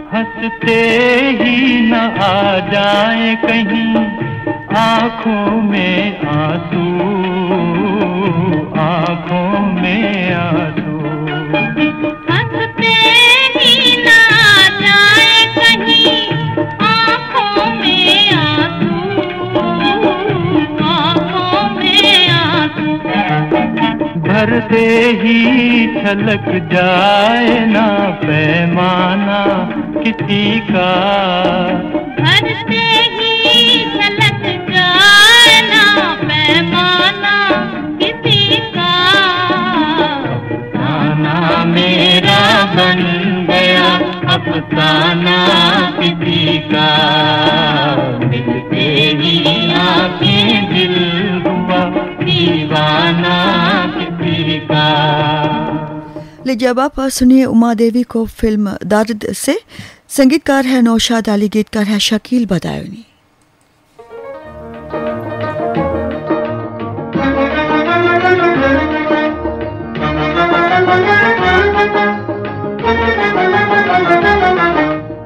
हंसते ही न आ जाए कहीं आँखों में आंसू, आँखों में आंसू, हंसते ही न आ जाए कहीं आँखों में आंसू, आँखों में आंसू। भरते ही छलक जाए ना पैमाना किसी का, भरते ही छलक जाए ना पैमाना किसी का। अफसाना मेरा बन गया अफसाना किसी का, मिलते ही आंखें दिल हुआ दीवाना किसी का। लीजिए अब आप सुनिए उमा देवी को फिल्म दर्द से। संगीतकार है नौशाद अली, गीतकार है शकील बदायूनी।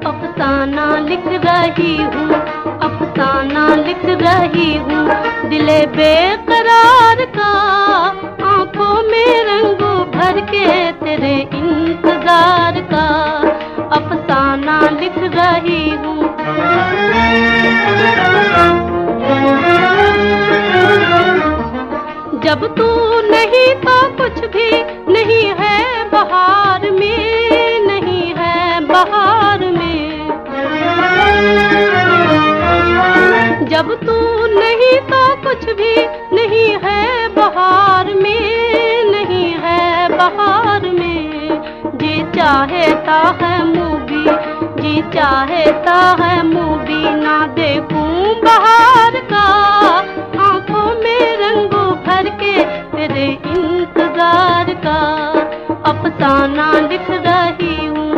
अफसाना लिख रही हूँ, अफसाना लिख रही हूँ, दिले बेकरार का, आंखों में रंगों भर के तेरे इंतजार का। अफसाना लिख रही हूँ। जब तू नहीं तो कुछ भी नहीं है बहार में, नहीं है बहार में। जब तू नहीं तो कुछ भी नहीं है बहार में, नहीं है बहार में। जी चाहता है मूवी, जी चाहता है मूवी, ना देखूं बहार का, आंखों में रंगों भर के तेरे इंतजार का। अफसाना लिख रही हूँ।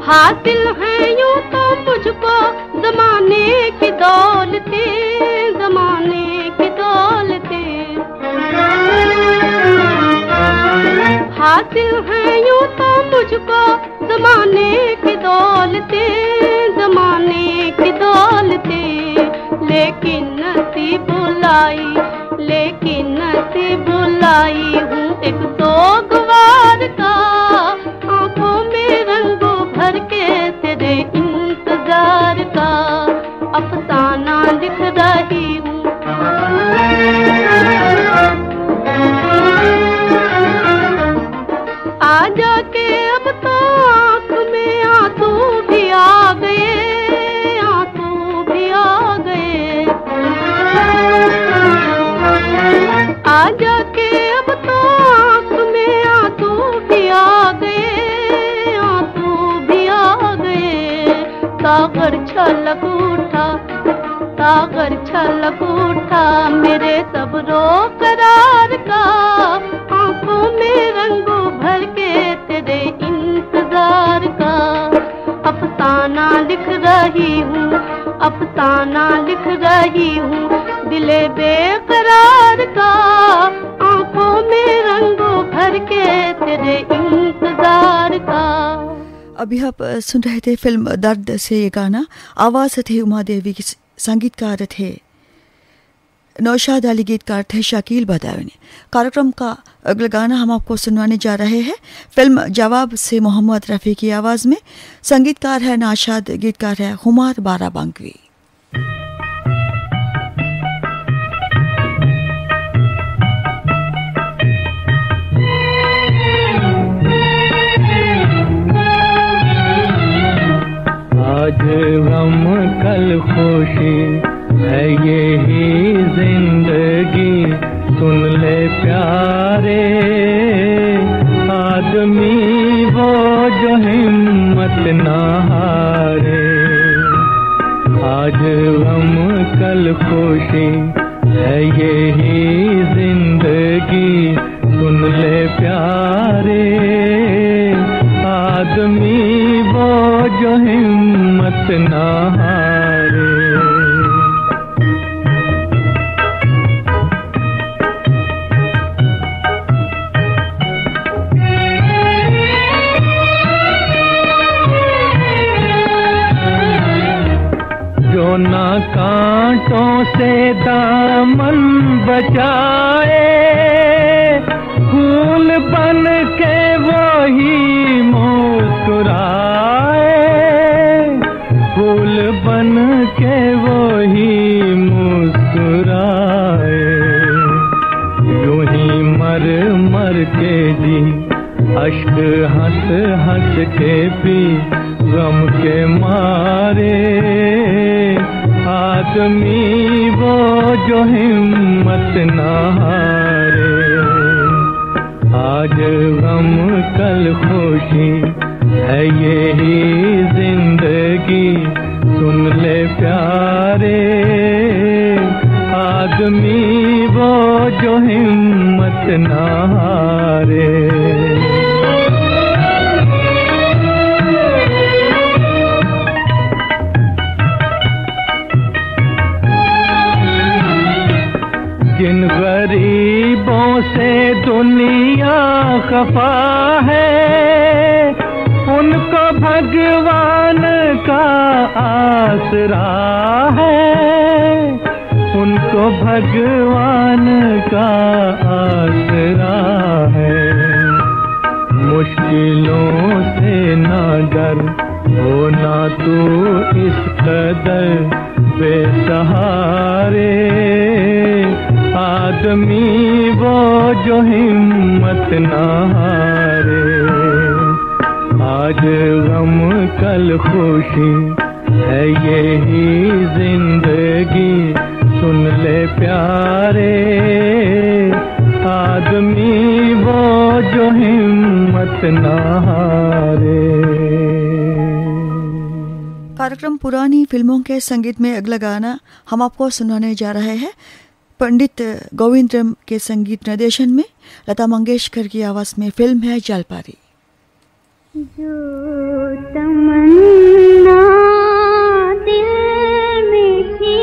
हासिल है यूं तो मुझको जमाने की दौलतें, जमाने की दौलतें। हासिल है यूं तो मुझको जमाने की दौलतें, जमाने की दौलतें। लेकिन नसीब बुलाई, लेकिन नसीब बुलाई हूँ एक सोगवार का, आंखों में रंगों भर के तेरे इंतजार का। अफसाना लिख रही हूँ। आ जाके अब तो आँख में आंसू भी आ गए, आंसू भी आ गए। तेरे सब्रो करार का, आंखों में रंगों भर के तेरे इंतजार का। अफसाना लिख रही हूँ, अफसाना लिख रही हूँ, दिले बेकरार का, आंखों में रंगों भर के तेरे इंतजार का। अभी आप सुन रहे थे फिल्म दर्द से ये गाना। आवाज़ थे उमा देवी की, संगीतकार थे नौशाद अली, गीतकार थे शकील बदायूनी। कार्यक्रम का अगला गाना हम आपको सुनवाने जा रहे हैं फिल्म जवाब से मोहम्मद रफ़ी की आवाज़ में। संगीतकार है नौशाद, गीतकार है हुमार बाराबंकी। आज गम कल खुशी है यही जिंदगी, सुन ले प्यारे आदमी वो जो हिम्मत ना हारे। आज गम कल खुशी है यही जिंदगी, सुन ले प्यारे आदमी वो जो हिम्मत ना हारे। जो ना कांटों से दामन बचाए, फूल बन के वही मुस्कुराए, फूल बन के वही मुस्कुराए। यूं ही मर मर के जी, अश्क हंस हंस के पी, गम के मारे आदमी वो जो हिम्मत ना हारे। आज गम कल खुशी है यही जिंदगी, सुन ले प्यारे आदमी वो जो हिम्मत ना हारे। जिन गरीबों से दुनिया खफा है, उनको भगवान का आसरा है, उनको भगवान का आसरा है। मुश्किलों से ना डर, होना तू इस कदर बेसहारे आदमी वो जो हिम्मत ना हारे। आज गम कल खुशी है यही जिंदगी, सुन ले प्यारे आदमी वो जो हिम्मत ना हारे। कार्यक्रम पुरानी फिल्मों के संगीत में अगला गाना हम आपको सुनाने जा रहे हैं पंडित गोविंदराम के संगीत निर्देशन में, लता मंगेशकर की आवाज में। फिल्म है जलपारी। जो तमन्ना दिल में थी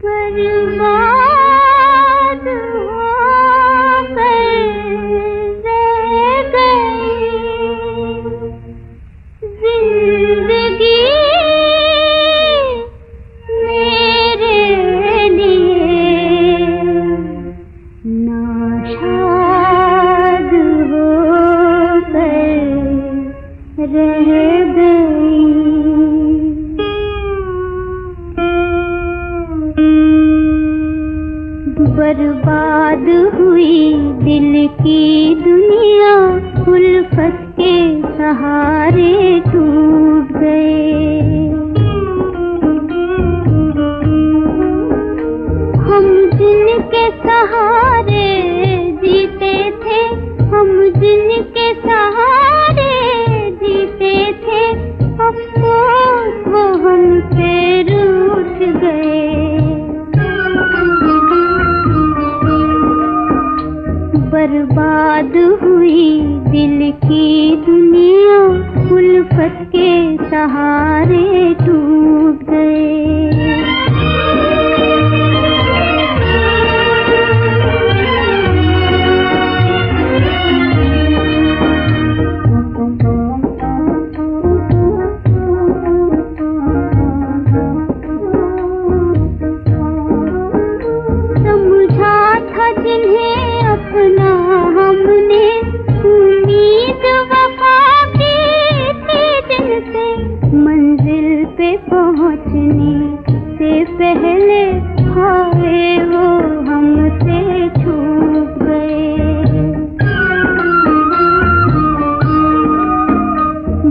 बर्बाद होकर रह गई जिंदगी बर्बाद हुई दिल की दुनिया, उल्फत के सहारे टूट गए। हम जिनके सहारे जीते थे, हम जिनके सहारे जीते थे, अफसोस वो हमसे रूठ गए। बर्बाद हुई दिल की दुनिया, उल्फत के सहारे टूट गए।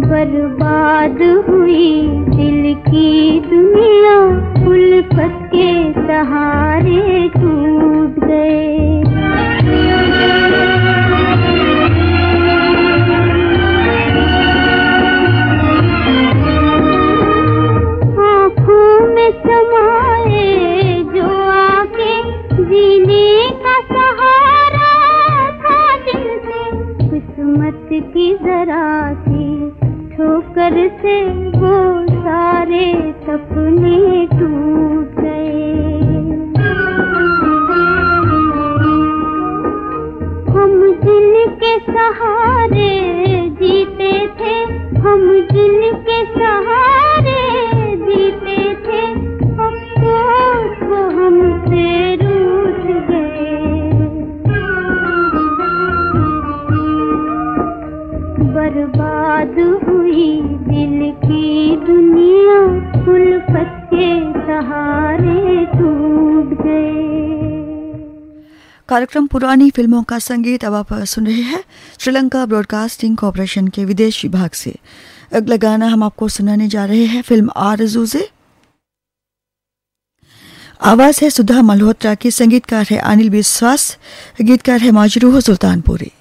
बर्बाद हुई दिल की दुनिया, उल्फत के सहारे टूट गए। आँखों में समाए जो आके जीने का सहारा था जिनसे, किस्मत की जरा सी ठोकर से वो सारे सपने टूट गए। हम जिनके सहारे जीते थे, हम जिनके सहारे जीते थे, अफसोस वो हमसे रूठ गए। बर्बाद हुई दिल की दुनिया, उल्फत के सहारे टूट गए। कार्यक्रम पुरानी फिल्मों का संगीत अब आप सुन रहे हैं श्रीलंका ब्रॉडकास्टिंग कॉरपोरेशन के विदेश विभाग से। अगला गाना हम आपको सुनाने जा रहे हैं फिल्म आरज़ू से। आवाज है सुधा मल्होत्रा की, संगीतकार है अनिल विश्वास, गीतकार है माजरूह सुल्तानपुरी।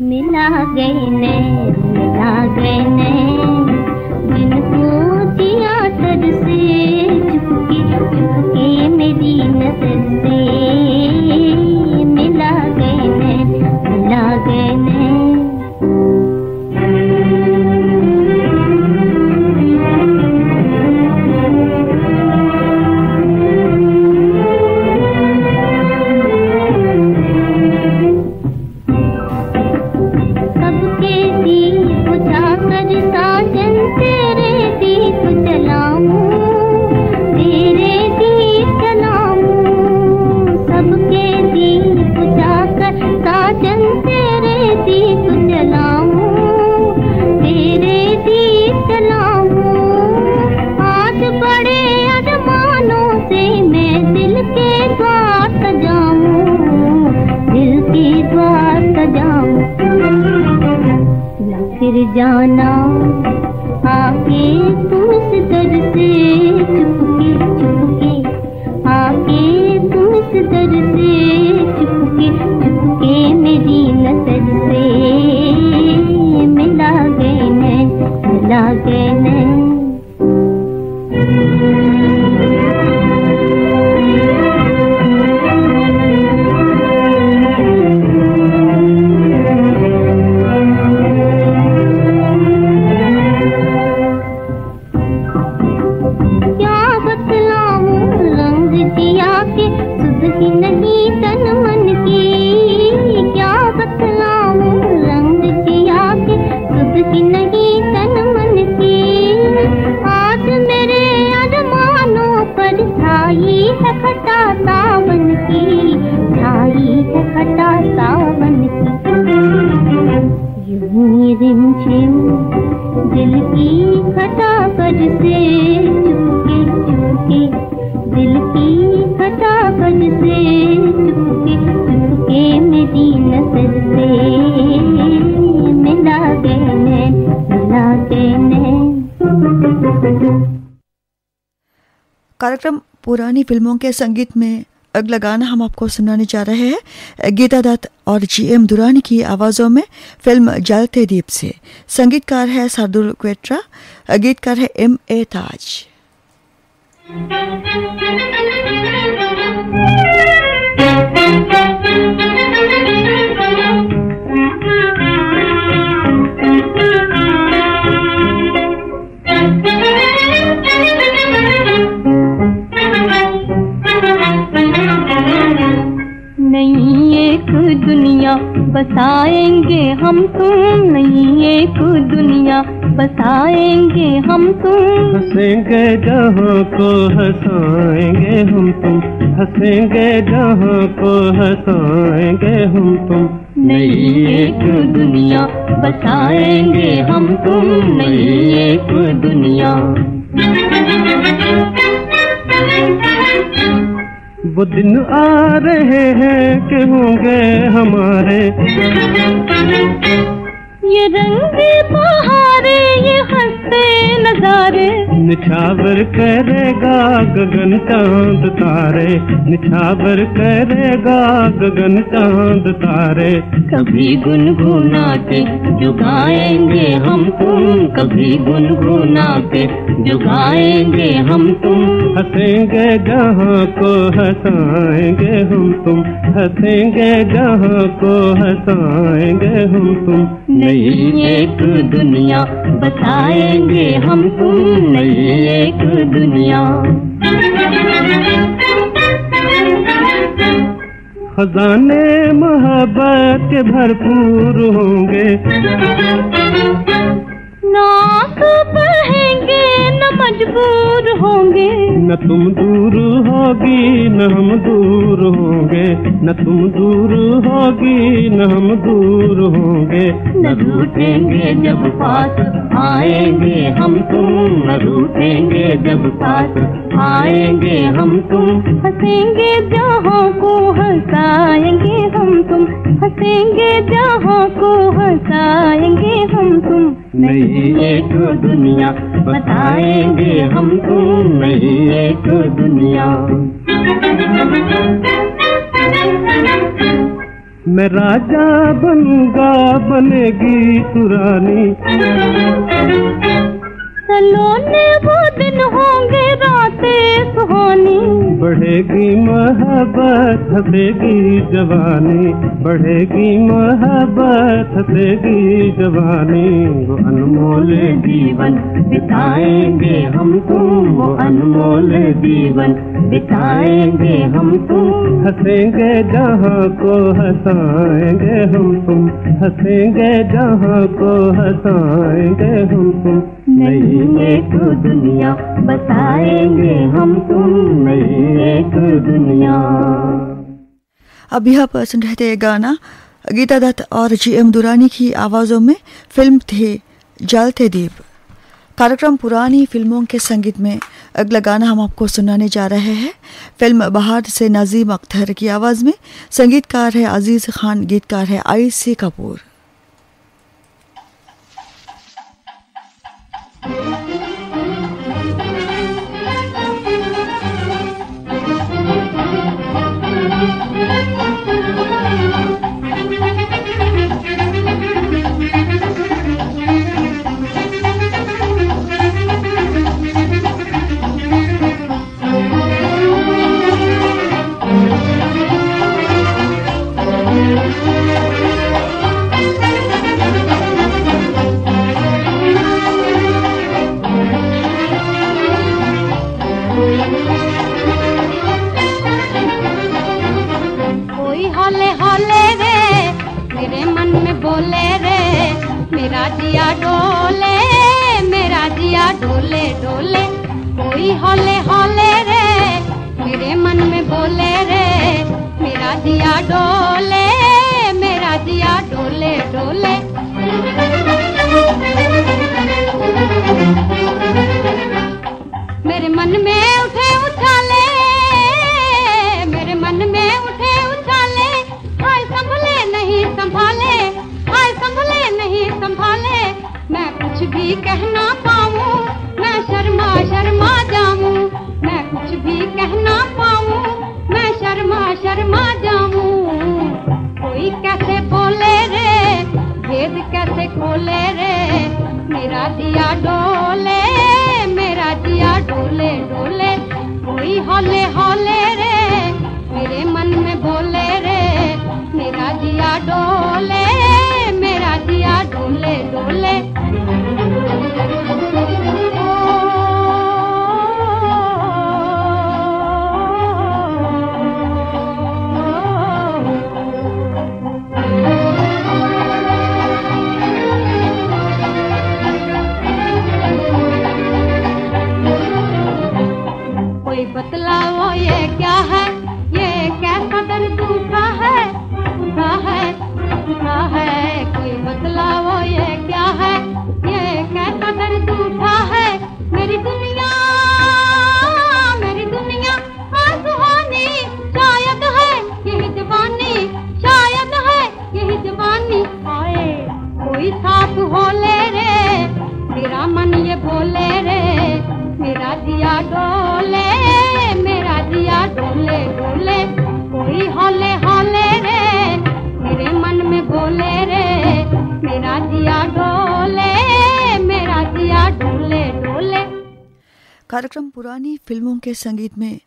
मिला गए नैन, मिला गए नैन, जिनको दिया सर से चुपके चुपके मेरी नजर से। मिला गए नैन, मिला गए नैन। जाना आके तुम इस दर से चुपके चुपके, आके तुम इस दर से चुपके चुपके मेरी नजर से। मिला गए नैन, मिला गए नैन। दिल की खटाखट से चुपके चुपके, दिल की खटाखट से चुपके चुपके मेरी नजर से। मिला गए नैन, मिला गए नैन। कार्यक्रम पुरानी फिल्मों के संगीत में अगला गाना हम आपको सुनाने जा रहे हैं गीता दत्त और GM दुरानी की आवाज़ों में फिल्म जलते दीप से। संगीतकार है शार्दुल क्वेट्रा, गीतकार है M.A. ताज। नई एक दुनिया बसाएंगे हम तुम, नई एक दुनिया बसाएंगे हम तुम। हंसेंगे जहाँ को हंसाएंगे हम तुम, हंसेंगे जहाँ को हंसाएंगे हम तुम। नई एक दुनिया बसाएंगे हम तुम, नई एक दुनिया। वो दिन आ रहे हैं कि होंगे हमारे, ये रंगे बहारे, ये हंसते नजारे। निछावर करेगा गगन चांद तारे, निछावर करेगा गगन चांद तारे। कभी गुनगुना के जुगाएंगे हम तुम, कभी गुनगुना के जुगाएंगे हम तुम। हंसेंगे जहाँ को हंसाएंगे हम तुम, हंसेंगे जहाँ को हंसाएंगे हम तुम। नई एक दुनिया बसाएंगे हम तुम, नई एक दुनिया। खजाने मोहब्बत के भरपूर होंगे, ना तो बहेंगे न मजबूर होंगे। न तुम दूर होगी न हम दूर होंगे, न तुम दूर होगी न हम दूर होंगे। न रूठेंगे जब पास आएंगे हम तुम, न रूठेंगे जब पास आएंगे हम तुम। हंसेंगे जहाँ को हंसाएंगे हम तुम, हंसेंगे जहाँ को हंसाएंगे हम तुम। नई एक दुनिया बताएंगे हम तुम, नई एक दुनिया। मैं राजा बनूंगा बनेगी तू रानी, सलोने वो दिन होंगे रातें सुहानी। बढ़ेगी मोहब्बत हंसेगी जवानी, बढ़ेगी मोहब्बत हंसेगी जवानी। वो अनमोल जीवन बिताएंगे हम तुम, वो अनमोल जीवन बिताएंगे हम तुम। हंसेंगे जहाँ को हंसाएंगे हम तुम, हंसेंगे जहाँ को हंसाएंगे हम तुम। नई एक दुनिया बताएंगे हम तुम, नई एक दुनिया। अब यह पर सुन रहे थे गाना गीता दत्त और GM दुरानी की आवाज़ों में फिल्म थी जलते दीप। कार्यक्रम पुरानी फिल्मों के संगीत में अगला गाना हम आपको सुनाने जा रहे हैं फिल्म बहार से नजीम अख्तर की आवाज़ में। संगीतकार है अजीज खान, गीतकार है IC कपूर। हौले हौले रे मेरे मन में बोले रे, मेरा दिया डोले, मेरा दिया डोले डोले। मेरे मन में उठे उछाले, मेरे मन में उठे उछाले। हाय संभले नहीं संभाले, हाय संभले नहीं संभाले। मैं कुछ भी कहना पाऊं, मैं शर्मा शर्मा जाऊं। मैं कुछ भी कहना पाऊं, मैं शर्मा भोले रे, मेरा दिया डोले, मेरा दिया डोले डोले, कोई हौले हौले रे, मेरे मन में बोले रे, मेरा दिया डोले, मेरा दिया डोले डोले। कोई बतलाओ ये क्या है, ये कैसा दर्द उठा है, उठा है, उठा है। कोई बतलाओ ये क्या है, ये कैसा दर्द उठा है। मेरी दुनिया सुहानी, शायद है यही जवानी, शायद है यही जवानी। आए कोई साथ हो ले रे, मेरा मन ये बोले रे, मेरा दिया डोले, मेरा दिया डोले डोले, कोई हौले हौले रे, मेरे मन में बोले रे, मेरा दिया डोले, मेरा दिया डोले डोले। कार्यक्रम पुरानी फिल्मों के संगीत में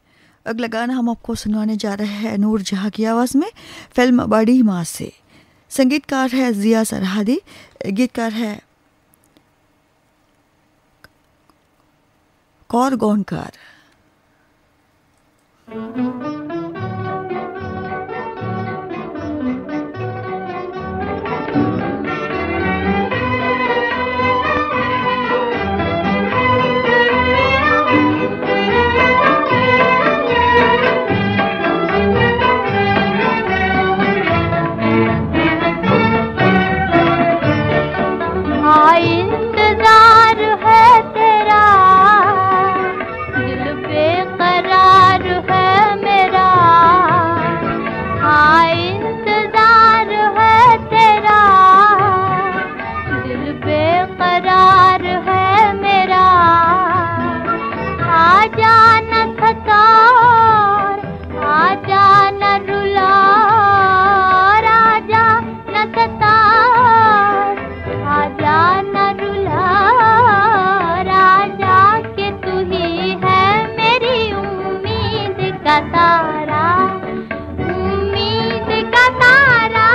अगला गाना हम आपको सुनाने जा रहे हैं नूर जहां की आवाज़ में, फिल्म बड़ी माँ से। संगीतकार है जिया सरहादी, गीतकार है कौर गौनकार। इंतजार है तेरा, दिल बेकरार है मेरा। हाँ इंतजार है तेरा, दिल बेकरार है मेरा। आजा न सतार, आजा न रुला, आजा न सतार, आजा न रुला, राजा के तू ही है मेरी उम्मीद का तारा, उम्मीद का तारा।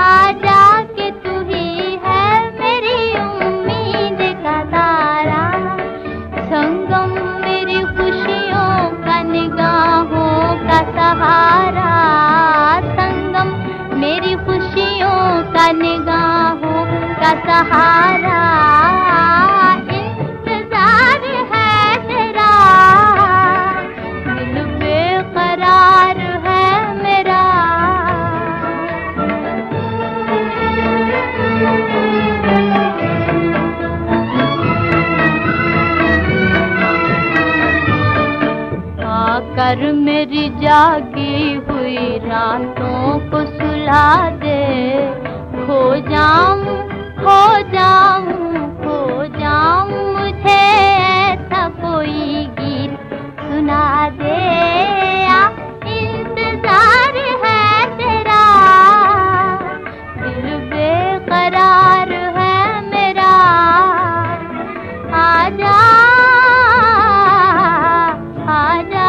आजा के तू ही है मेरी उम्मीद का तारा। संगम मेरी खुशियों का निगाहों का सहारा, संगम मेरी खुशियों का निगाहों का सहारा। इंतजार है तेरा, दिल बेकरार है मेरा। आकर मेरी जागी हुई रातों को सुला दे, खो जाऊं, खो जाऊं, खो जाऊं, मुझे ऐसा कोई गीत सुना दे। इंतजार है तेरा, दिल बेकरार है मेरा। आजा आजा।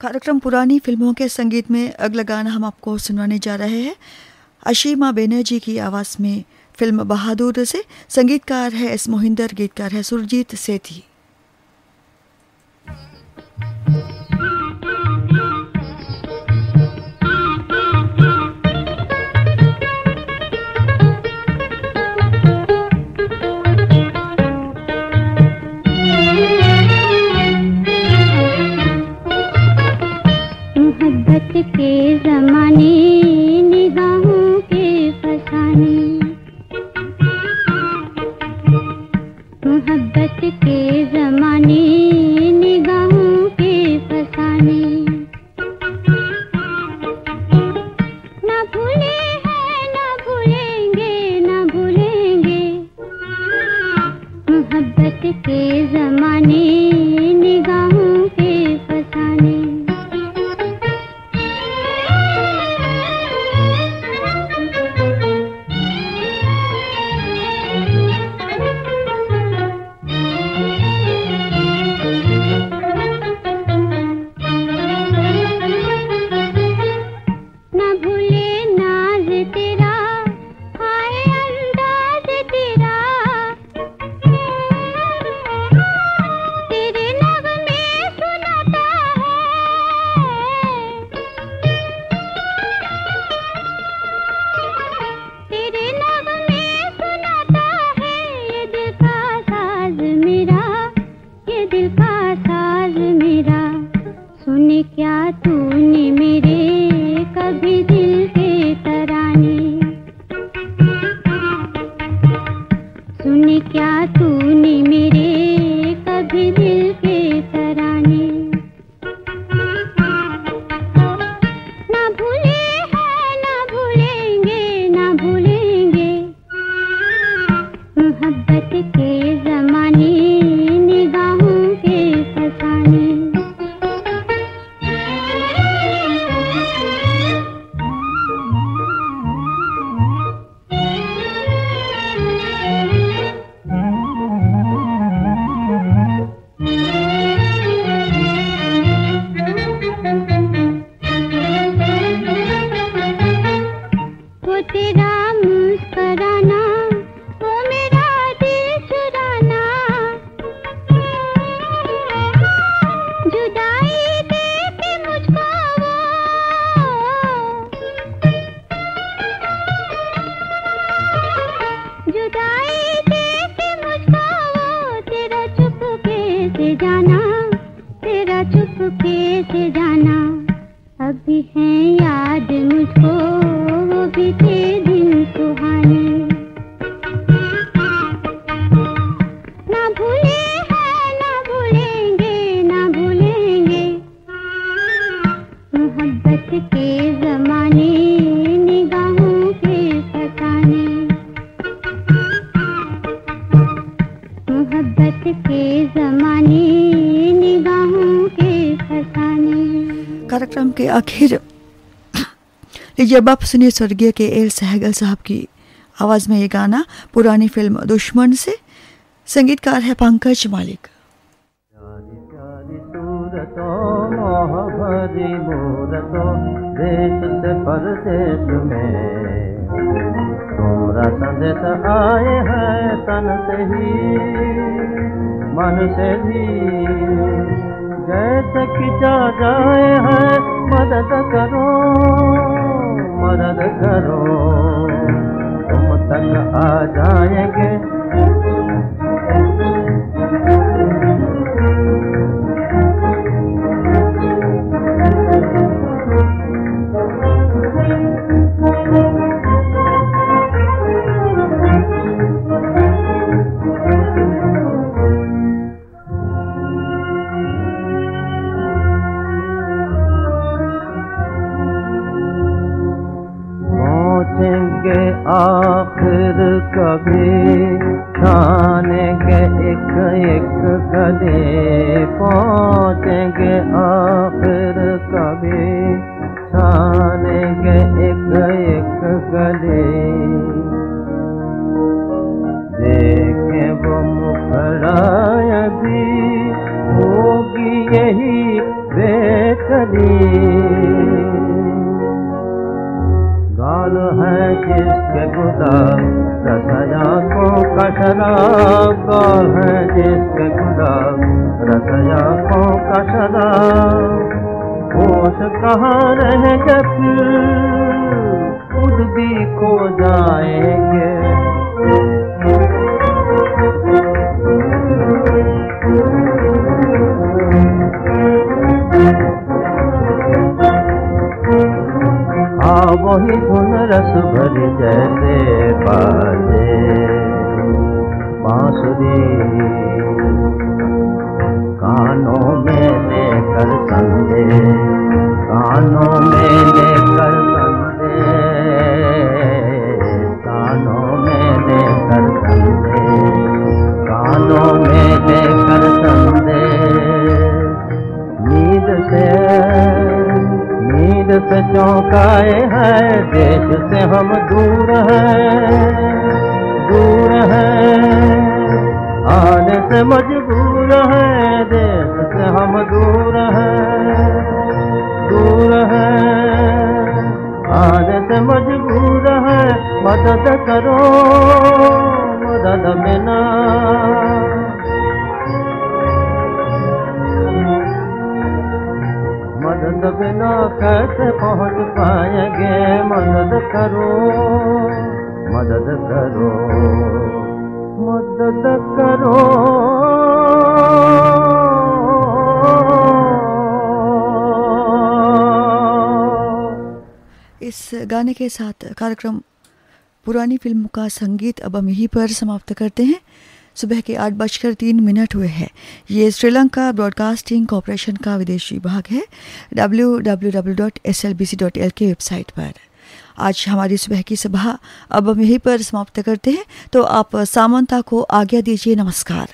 कार्यक्रम पुरानी फिल्मों के संगीत में अगला गाना हम आपको सुनाने जा रहे हैं अशीमा बेनर्जी की आवाज़ में फिल्म बहादुर से। संगीतकार है एस मोहिंदर, गीतकार है सुरजीत सेठी। मोहब्बत के ज़माने निगाहों के फसाने, मोहब्बत के ज़माने निगाहों के फसाने, ना भूले हैं ना भूलेंगे ना भूलेंगे, मोहब्बत के ज़माने निगाहों के फसाने। कार्यक्रम के आखिर लीजिए अब आप सुनिए स्वर्गीय के एल सहगल साहब की आवाज़ में ये गाना पुरानी फिल्म दुश्मन से। संगीतकार है पंकज मालिक। प्यारी प्यारी सूरतों मोह भरी मूरतों देश से परदेश में तुम्हारा संदेश आए हैं तन से ही मन से भी जैसे कि जा जाए हैं मदद करो तुम तक आ जाएंगे। पहुँचेंगे आखिर कभी छानेंगे एक एक गले, पहुँचेंगे आखिर कभी छानेंगे एक एक गले। देखें वो मुखड़ा भी होगी यही बेकरी, कौन है जिसके गुलाब रसया को कशराब, कौन है जिसके गुलाब रसया को कशराब। होश कहाँ रह गए खुद भी खो जाएंगे। वही धुन रस भरी जैसे बाजे बांसुरी, कानों में लेकर संदेश, कानों में लेकर संदेश, कानों में लेकर संदेश, कानों में लेकर संदेश। नींद से चौंकाए हैं, देश से हम दूर हैं, आने से मजबूर हैं, देश से हम दूर हैं, आने से मजबूर हैं। मदद करो मदद बिना, मदद बिना कैसे पहुंच पाएंगे। मदद करो मदद करो मदद करो। इस गाने के साथ कार्यक्रम पुरानी फिल्म का संगीत अब हम यहीं पर समाप्त करते हैं। सुबह के 8:03 हुए हैं। ये श्रीलंका ब्रॉडकास्टिंग कॉरपोरेशन का विदेशी विभाग है, www.slbc.lk वेबसाइट पर। आज हमारी सुबह की सभा अब हम यहीं पर समाप्त करते हैं, तो आप सामंता को आज्ञा दीजिए। नमस्कार।